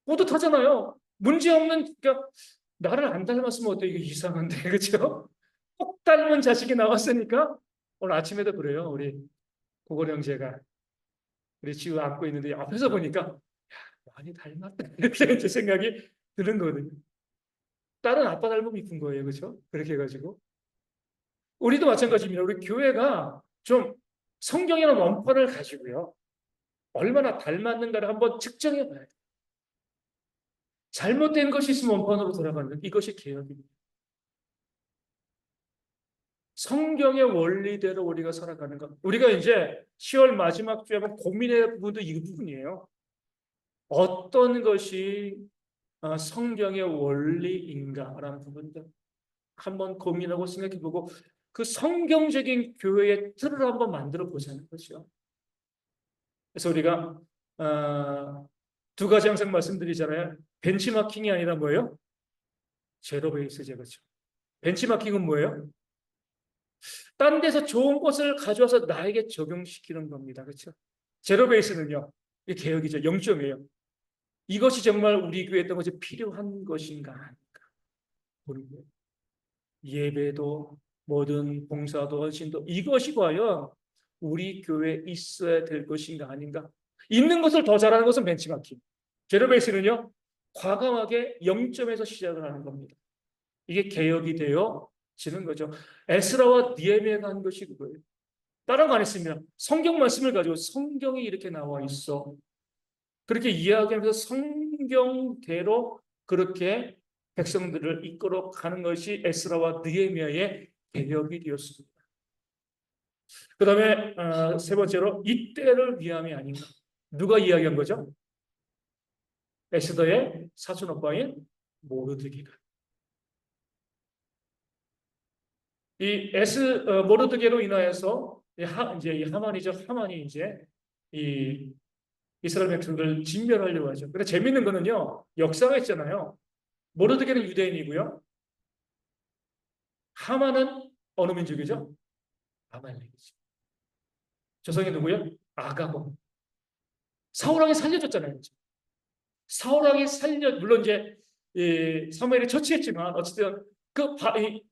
뿌듯하잖아요. 문제 없는, 그러니까 나를 안 닮았으면 어때? 이거 이상한데, 그렇죠? 꼭 닮은 자식이 나왔으니까 오늘 아침에도 그래요. 우리 고걸 형제가 우리 지우 안고 있는데 앞에서 보니까 야, 많이 닮았다 이렇게 이제 생각이 드는 거거든요. 딸은 아빠 닮음이 이쁜 거예요, 그렇죠? 그렇게 해가지고 우리도 마찬가지입니다. 우리 교회가 좀 성경이라는 원판을 가지고요, 얼마나 닮았는가를 한번 측정해 봐야 돼요. 잘못된 것이 있으면 원판으로 돌아가는 것, 이것이 개혁입니다. 성경의 원리대로 우리가 살아가는 것. 우리가 이제 10월 마지막 주에 한번 고민할 부분도 이 부분이에요. 어떤 것이 성경의 원리인가라는 부분들 한번 고민하고 생각해보고 그 성경적인 교회의 틀을 한번 만들어 보자는 거죠. 그래서 우리가 두 가지 항상 말씀드리잖아요. 벤치마킹이 아니라 뭐예요? 제로 베이스제, 그렇죠? 벤치마킹은 뭐예요? 딴 데서 좋은 것을 가져와서 나에게 적용시키는 겁니다. 그렇죠? 제로 베이스는요, 이 개혁이죠. 0점이에요. 이것이 정말 우리 교회에 있던 것이 필요한 것인가 아닌가 보는 거예요. 예배도 뭐든 봉사도 헌신도 이것이 과연 우리 교회에 있어야 될 것인가 아닌가. 있는 것을 더 잘하는 것은 벤치마킹. 제로 베이스는요, 과감하게 0점에서 시작을 하는 겁니다. 이게 개혁이 되어지는 거죠. 에스라와 느헤미야가 한 것이 그거예요. 다른 거 안 했습니다. 성경 말씀을 가지고 성경이 이렇게 나와 있어. 그렇게 이야기하면서 성경대로 그렇게 백성들을 이끌어 가는 것이 에스라와 느헤미야의 개혁이 되었습니다. 그 다음에 세 번째로 이때를 위함이 아닌가. 누가 이야기한 거죠? 에스더의 사촌 오빠인 모르드게가. 이 모르드게로 인하여서 이제 이 하만이죠. 하만이 이제 이 이스라엘 백성들을 진멸하려고 하죠. 근데 재밌는 거는요, 역사가 있잖아요. 모르드게는 유대인이고요. 하만은 어느 민족이죠? 아말렉이죠. 조상이 누구요? 아가본. 사울왕이 살려줬잖아요. 사울왕이 물론 이제 사무엘이 처치했지만 어쨌든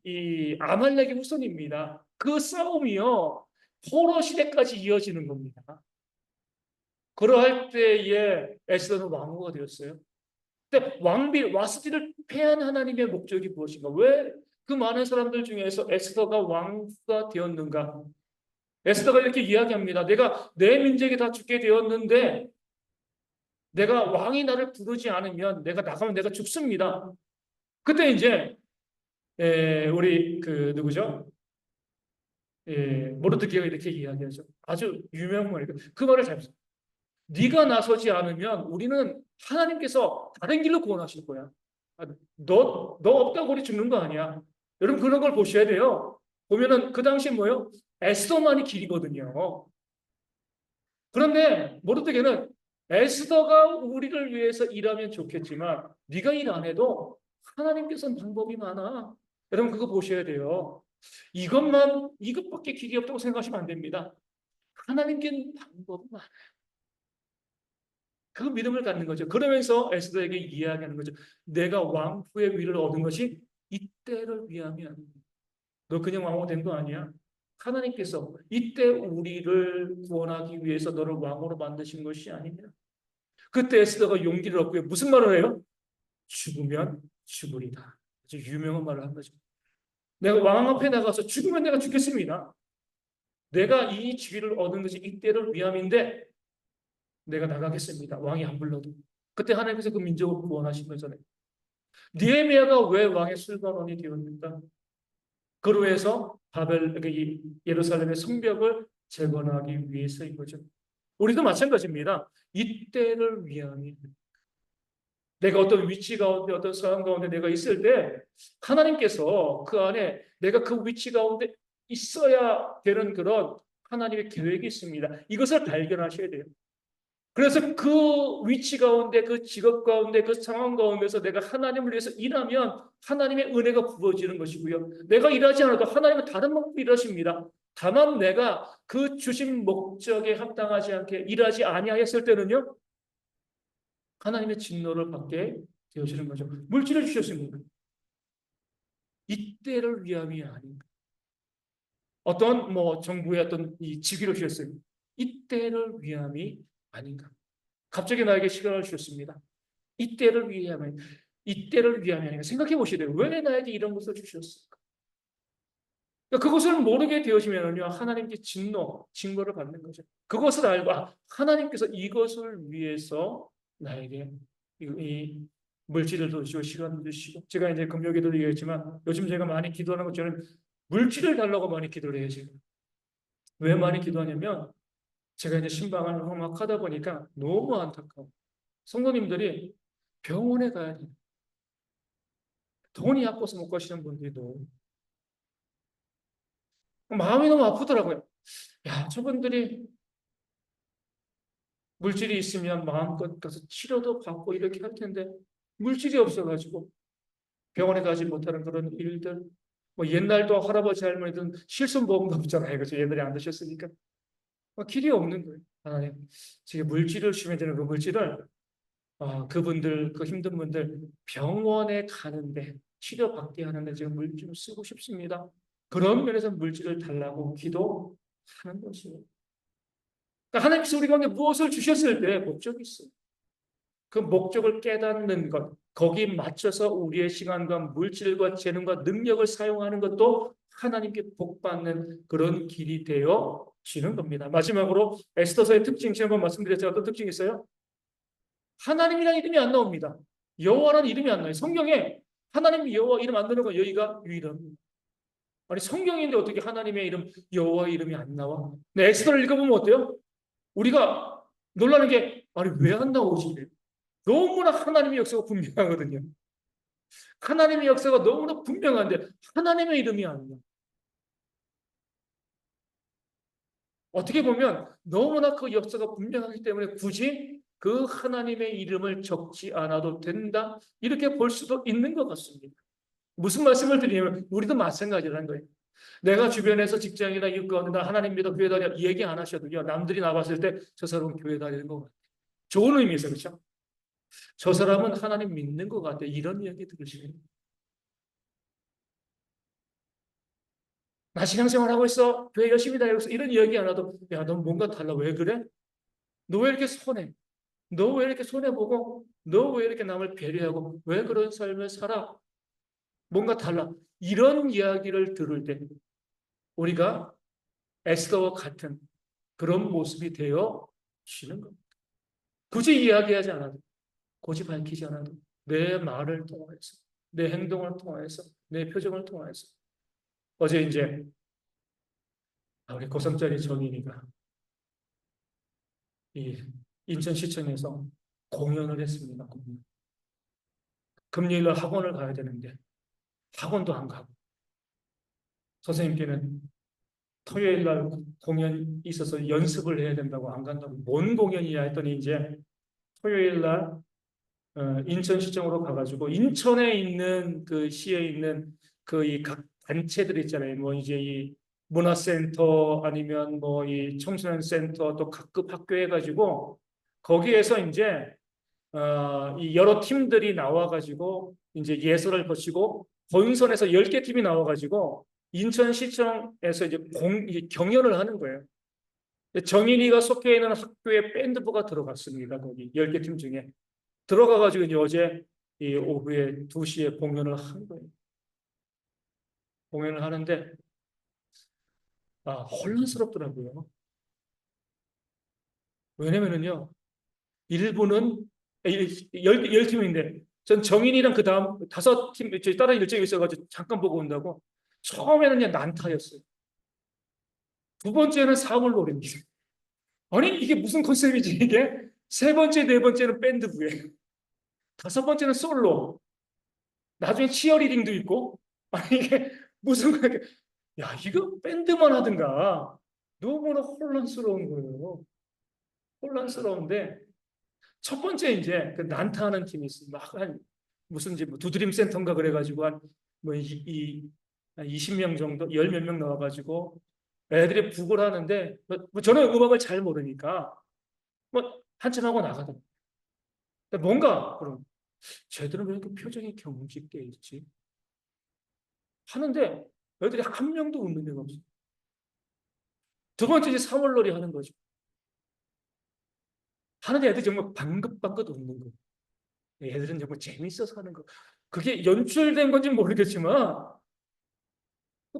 이 아말렉의 후손입니다. 그 싸움이요, 포로 시대까지 이어지는 겁니다. 그러할 때에 에스더는 왕후가 되었어요. 근데 와스디를 패한 하나님의 목적이 무엇인가? 왜 그 많은 사람들 중에서 에스더가 왕후가 되었는가? 에스더가 이렇게 이야기합니다. 내가 내 민족이 다 죽게 되었는데 내가 왕이 나를 부르지 않으면 내가 나가면 내가 죽습니다. 그때 이제 우리 그 누구죠? 모르드게가 이렇게 이야기하죠. 아주 유명한 말이에요. 그 말을 잘 보세요. 네가 나서지 않으면 우리는 하나님께서 다른 길로 구원하실 거야. 너 없다고 우리 죽는 거 아니야. 여러분 그런 걸 보셔야 돼요. 보면은 그 당시에 뭐예요? 에스더만이 길이거든요. 그런데 모르드게는 에스더가 우리를 위해서 일하면 좋겠지만 네가 일 안 해도 하나님께서는 방법이 많아. 여러분 그거 보셔야 돼요. 이것밖에 길이 없다고 생각하시면 안 됩니다. 하나님께는 방법이 많아요. 그 믿음을 갖는 거죠. 그러면서 에스더에게 이야기하는 거죠. 내가 왕후의 위를 얻은 것이 이때를 위함이 아니야. 너 그냥 왕후 된 거 아니야. 하나님께서 이때 우리를 구원하기 위해서 너를 왕으로 만드신 것이 아니냐. 그때 에스더가 용기를 얻고요. 무슨 말을 해요? 죽으면 죽으리다. 아주 유명한 말을 한 거죠. 내가 왕 앞에 나가서 죽으면 내가 죽겠습니다. 내가 이 지위를 얻은 것이 이때를 위함인데 내가 나가겠습니다. 왕이 안 불러도. 그때 하나님께서 그 민족을 구원하신 거잖아요. 느헤미야가 왜 왕의 술관원이 되었는가? 그로 해서 예루살렘의 성벽을 재건하기 위해서인 거죠. 우리도 마찬가지입니다. 이때를 위함이. 내가 어떤 위치 가운데 어떤 상황 가운데 내가 있을 때 하나님께서 그 안에 내가 그 위치 가운데 있어야 되는 그런 하나님의 계획이 있습니다. 이것을 발견하셔야 돼요. 그래서 그 위치 가운데 그 직업 가운데 그 상황 가운데서 내가 하나님을 위해서 일하면 하나님의 은혜가 부어지는 것이고요. 내가 일하지 않아도 하나님은 다른 방법으로 일하십니다. 다만 내가 그 주신 목적에 합당하지 않게 일하지 아니하였을 때는요, 하나님의 진노를 받게 되어지는 거죠. 물질을 주셨습니다. 이때를 위함이 아닌가. 어떤 정부의 어떤 이 직위를 주셨어요. 이때를 위함이 아닌가. 갑자기 나에게 시간을 주셨습니다. 이때를 위함이 아닌가. 생각해 보시래요. 왜 나에게 이런 것을 주셨을까? 그러니까 그것을 모르게 되어지면요, 하나님께 징벌을 받는 거죠. 그것을 알고, 하나님께서 이것을 위해서 나에게 이 물질을 주시고, 시간을 주시고, 제가 이제 금요기도 얘기했지만, 요즘 제가 많이 기도하는 것처럼 물질을 달라고 많이 기도를 해요, 지금. 왜 많이 기도하냐면, 제가 이제 신방을 막 하다 보니까 너무 안타까워. 성도님들이 병원에 가야 돼. 돈이 아파서 못 가시는 분들이 너무. 마음이 너무 아프더라고요. 야, 저분들이 물질이 있으면 마음껏 가서 치료도 받고 이렇게 할 텐데 물질이 없어가지고 병원에 가지 못하는 그런 일들. 옛날도 할아버지 할머니들은 실손보험도 없잖아요. 그죠? 옛날에 안 드셨으니까. 길이 없는 거예요. 하나님, 지금 물질을 주면 되는 그 물질을 그분들, 그 힘든 분들 병원에 가는데 치료받게 하는데 지금 물질을 쓰고 싶습니다. 그런 면에서 물질을 달라고 기도하는 것이에요. 그러니까 하나님께서 우리 가운데 무엇을 주셨을 때 목적이 있어요. 그 목적을 깨닫는 것, 거기에 맞춰서 우리의 시간과 물질과 재능과 능력을 사용하는 것도 하나님께 복받는 그런 길이 되어지는 겁니다. 마지막으로 에스더서의 특징, 제가 한번 말씀드렸죠. 어떤 특징이 있어요? 하나님이라는 이름이 안 나옵니다. 여호와라는 이름이 안 나와요. 성경에 하나님 여호와 이름 안 나오는 건 여기가 유일합니다. 아니 성경인데 어떻게 하나님의 이름 여호와 이름이 안 나와? 네, 에스더를 읽어보면 어때요? 우리가 놀라는 게 아니 왜 안 나오지? 너무나 하나님의 역사가 분명하거든요. 하나님의 역사가 너무나 분명한데 하나님의 이름이 안 나와. 어떻게 보면 너무나 그 역사가 분명하기 때문에 굳이 그 하나님의 이름을 적지 않아도 된다. 이렇게 볼 수도 있는 것 같습니다. 무슨 말씀을 드리냐면 우리도 마찬가지라는 거예요. 내가 주변에서 직장이나 이웃 가운데 나 하나님 믿어 교회 다녀 얘기 안 하셔도요. 남들이 나봤을 때 저 사람은 교회 다니는 것 같아요. 좋은 의미에서 그렇죠. 저 사람은 하나님 믿는 것 같아. 이런 이야기 들으시면 나 신앙생활 하고 있어. 교회 열심히 다니고 있어. 이런 이야기 안 하도 야, 넌 뭔가 달라. 왜 그래? 너 왜 이렇게 손해? 너 왜 이렇게 손해보고? 너 왜 이렇게 남을 배려하고? 왜 그런 삶을 살아? 뭔가 달라. 이런 이야기를 들을 때 우리가 에스더와 같은 그런 모습이 되어지는 겁니다. 굳이 이야기하지 않아도, 굳이 밝히지 않아도 내 말을 통해서, 내 행동을 통해서, 내 표정을 통해서 어제 이제 우리 고3짜리 정인이가 이 인천시청에서 공연을 했습니다. 공연. 금요일날 학원을 가야 되는데 학원도 안 가고 선생님께는 토요일날 공연 있어서 연습을 해야 된다고 안 간다고 뭔 공연이야 했더니 이제 토요일날 인천시청으로 가가지고 인천에 있는 그 시에 있는 그 이 각 단체들 있잖아요. 뭐 이제 이 문화센터 아니면 뭐 이 청소년 센터 또 각급 학교 해가지고 거기에서 이제 이 여러 팀들이 나와가지고 이제 예선을 거치고 본선에서 10개 팀이 나와가지고 인천시청에서 이제 경연을 하는 거예요. 정인이가 속해 있는 학교에 밴드부가 들어갔습니다. 거기 10개 팀 중에. 들어가가지고 이제 어제 이 오후에 2시에 공연을 한 거예요. 공연을 하는데 혼란스럽더라고요. 왜냐면은요, 일부는 10팀인데 전 정인이랑 그 다음 5팀 저희 다른 일정이 있어가지고 잠깐 보고 온다고 처음에는 그냥 난타였어요. 두 번째는 사물놀이입니다. 아니 이게 무슨 컨셉이지 이게? 세 번째, 네 번째는 밴드부예요. 5번째는 솔로. 나중에 치어리딩도 있고. 아니 이게 무슨 거야? 야 이거 밴드만 하든가. 너무나 혼란스러운 거예요. 혼란스러운데 첫 번째 이제 그 난타하는 팀이 있어요. 막한 무슨 이제 뭐 두드림 센터인가 그래가지고 한뭐 20명 정도, 10몇 명 나와가지고 애들이 북을 하는데 뭐 저는 음악을 잘 모르니까 뭐 한참 하고 나가더라고요. 근데 뭔가 그럼 쟤들은 왜 이렇게 표정이 경직돼 있지? 하는데 애들이 한 명도 웃는 애가 없어. 두 번째 이제 사물놀이 하는 거죠. 하는데 애들이 정말 방긋방긋 웃는 거. 애들은 정말 재밌어서 하는 거. 그게 연출된 건지 모르겠지만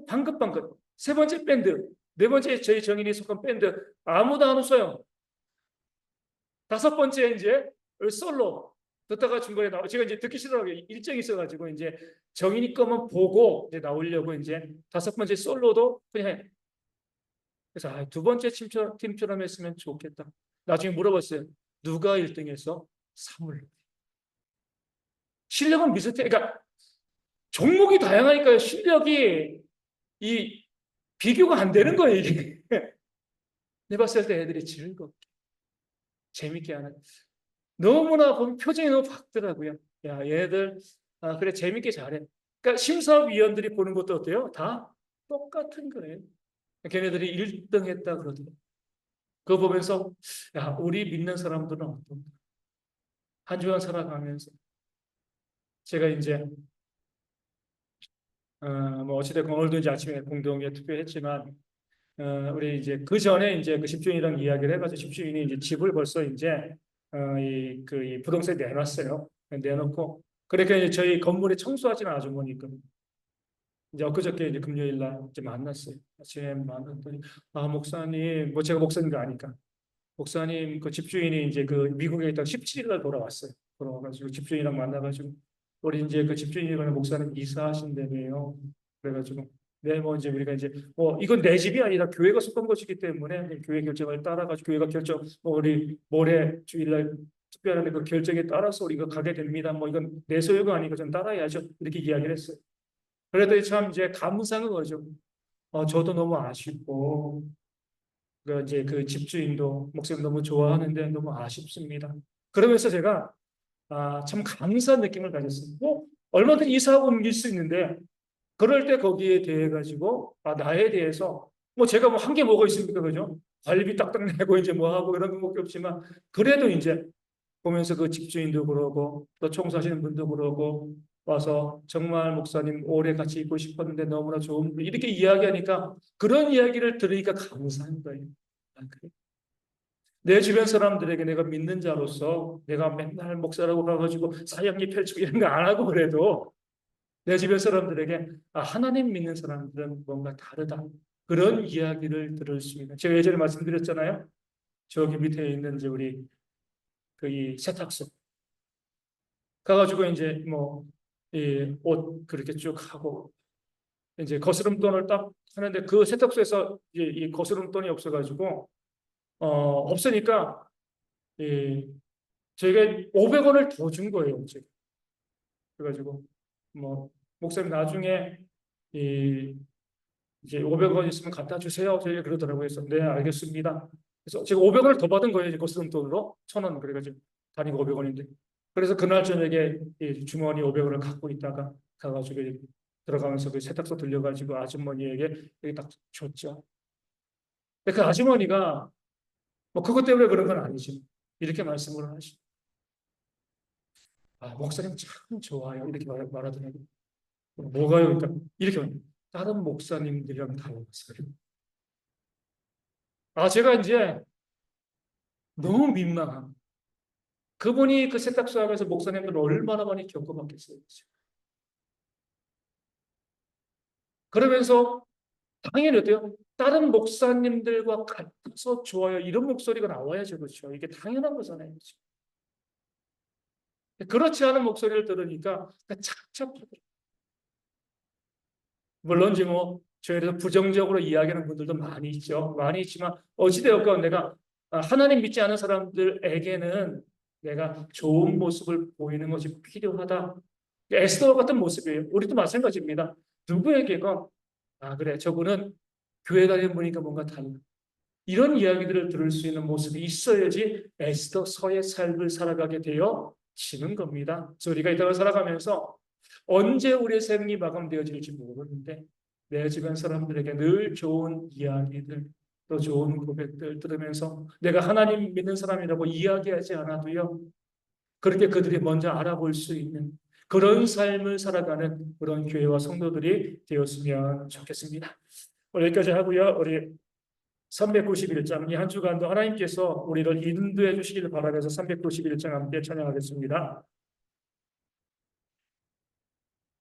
방긋방긋. 세 번째 밴드, 네 번째 저희 정인이 속한 밴드 아무도 안 웃어요. 다섯 번째 이제 솔로 듣다가 중간에 나와 제가 이제 듣기 싫어하고 일정이 있어가지고 이제 정인이 거만 보고 이제 나오려고 이제 다섯 번째 솔로도 그냥 해. 그래서 두 번째 팀처럼 했으면 좋겠다. 나중에 물어봤어요. 누가 1등해서 사물. 실력은 비슷해. 그러니까 종목이 다양하니까 실력이 이 비교가 안 되는 거예요, 이게. 내 봤을 때 애들이 즐겁게 재밌게 하는. 너무나 보면 표정이 너무 밝더라고요. 야, 얘들 그래 재밌게 잘해. 그러니까 심사위원들이 보는 것도 어때요? 다 똑같은 거예요. 걔네들이 1등 했다 그러더라고요. 그거 보면서 야, 우리 믿는 사람들은 어떤가? 한 주간 살아가면서 제가 이제 뭐 어찌됐건 오늘도 이제 아침에 공동에 투표했지만 우리 이제 그 전에 이제 그 집주인이랑 이야기를 해가지고 집주인이 이제 집을 벌써 이제 이 부동산에 내놨어요. 내놓고 그러니까 이제 저희 건물에 청소하시는 아주머니 있거든요. 이제 엊그저께 이제 금요일 날 이제 만났어요. 아침에 만났더니 목사님 뭐 제가 목사인가 아니까 목사님 그 집주인이 이제 그 미국에 있다가 17일 날 돌아왔어요. 돌아와가지고 집주인이랑 만나가지고 우리 이제 그 집주인이랑 목사님 이사하신다며요. 그래가지고 네 뭐 이제 우리가 이제 뭐 이건 내 집이 아니라 교회가 속한 것이기 때문에 교회 결정을 따라가지고 교회가 결정 뭐 우리 모레 주일날 특별한 그 결정에 따라서 우리가 가게 됩니다. 뭐 이건 내 소유가 아니고 좀 따라야죠. 이렇게 이야기를 했어요. 그래도 참 이제 감사한 거죠. 저도 너무 아쉽고 그 이제 그 집주인도 목사님 너무 좋아하는데 너무 아쉽습니다. 그러면서 제가 참 감사한 느낌을 가졌어요. 뭐 얼마든지 이사하고 옮길 수 있는데 그럴 때 거기에 대해 가지고 나에 대해서 뭐 제가 뭐 한 게 뭐가 있습니까, 그죠? 관리비 딱딱 내고 이제 뭐 하고 이런 것밖에 없지만 그래도 이제 보면서 그 집주인도 그러고 또 청소하시는 분도 그러고 와서 정말 목사님 오래 같이 있고 싶었는데 너무나 좋은 분 이렇게 이야기하니까 그런 이야기를 들으니까 감사한 거예요. 그래. 내 주변 사람들에게 내가 믿는 자로서 내가 맨날 목사라고 가가지고 사역리 펼치고 이런 거 안 하고 그래도 내 주변 사람들에게 하나님 믿는 사람들은 뭔가 다르다. 그런 이야기를 들을 수 있는. 제가 예전에 말씀드렸잖아요. 저기 밑에 있는 이제 우리 그 이 세탁소 가가지고 이제 뭐 이 옷 그렇게 쭉 하고 이제 거스름돈을 딱 하는데 그 세탁소에서 이 거스름돈이 없어가지고 없으니까 이 저에게 500원을 더 준 거예요. 제가. 그래가지고 뭐 목사님 나중에 이 이제 500원 있으면 갖다 주세요. 저희 그러더라고요. 그래서 네 알겠습니다. 그래서 제가 500원을 더 받은 거예요. 이제 거스름돈으로 1,000원 그래가지고 단위가 500원인데 그래서 그날 저녁에 이 주머니 500원을 갖고 있다가 가가지고 들어가면서 그 세탁소 들려가지고 아주머니에게 여기 딱 줬죠. 근데 그 아주머니가 뭐 그것 때문에 그런 건 아니지. 이렇게 말씀을 하시. 목사님 참 좋아요. 이렇게 말하더라고요. 뭐가요? 그러니까 이렇게 말해요. 다른 목사님들이랑 달랐어요. 제가 이제 너무 민망한. 그분이 그 세탁소 하면서 목사님들 얼마나 많이 겪어봤겠어요. 그러면서 당연히 어때요? 다른 목사님들과 같아서 좋아요. 이런 목소리가 나와야죠. 그렇죠? 이게 당연한 거잖아요. 그렇죠? 그렇지 않은 목소리를 들으니까 착잡하더라고요. 물론 이제 뭐 저희에서 부정적으로 이야기하는 분들도 많이 있죠. 많이 있지만 어찌되었건 내가 하나님 믿지 않은 사람들에게는 내가 좋은 모습을 보이는 것이 필요하다. 에스더 같은 모습이에요. 우리도 마찬가지입니다. 누구에게건 그래 저분은 교회 다니는 분이니까 뭔가 달라. 이런 이야기들을 들을 수 있는 모습이 있어야지 에스더서의 삶을 살아가게 되어지는 겁니다. 그래서 우리가 이 땅을 살아가면서 언제 우리의 생이 마감되어질지 모르는데 내 주변 사람들에게 늘 좋은 이야기들 또 좋은 고백들 들으면서 내가 하나님 믿는 사람이라고 이야기하지 않아도요. 그렇게 그들이 먼저 알아볼 수 있는 그런 삶을 살아가는 그런 교회와 성도들이 되었으면 좋겠습니다. 오늘 여기까지 하고요. 우리 391장 이 한 주간도 하나님께서 우리를 인도해 주시기를 바라면서 391장 함께 찬양하겠습니다.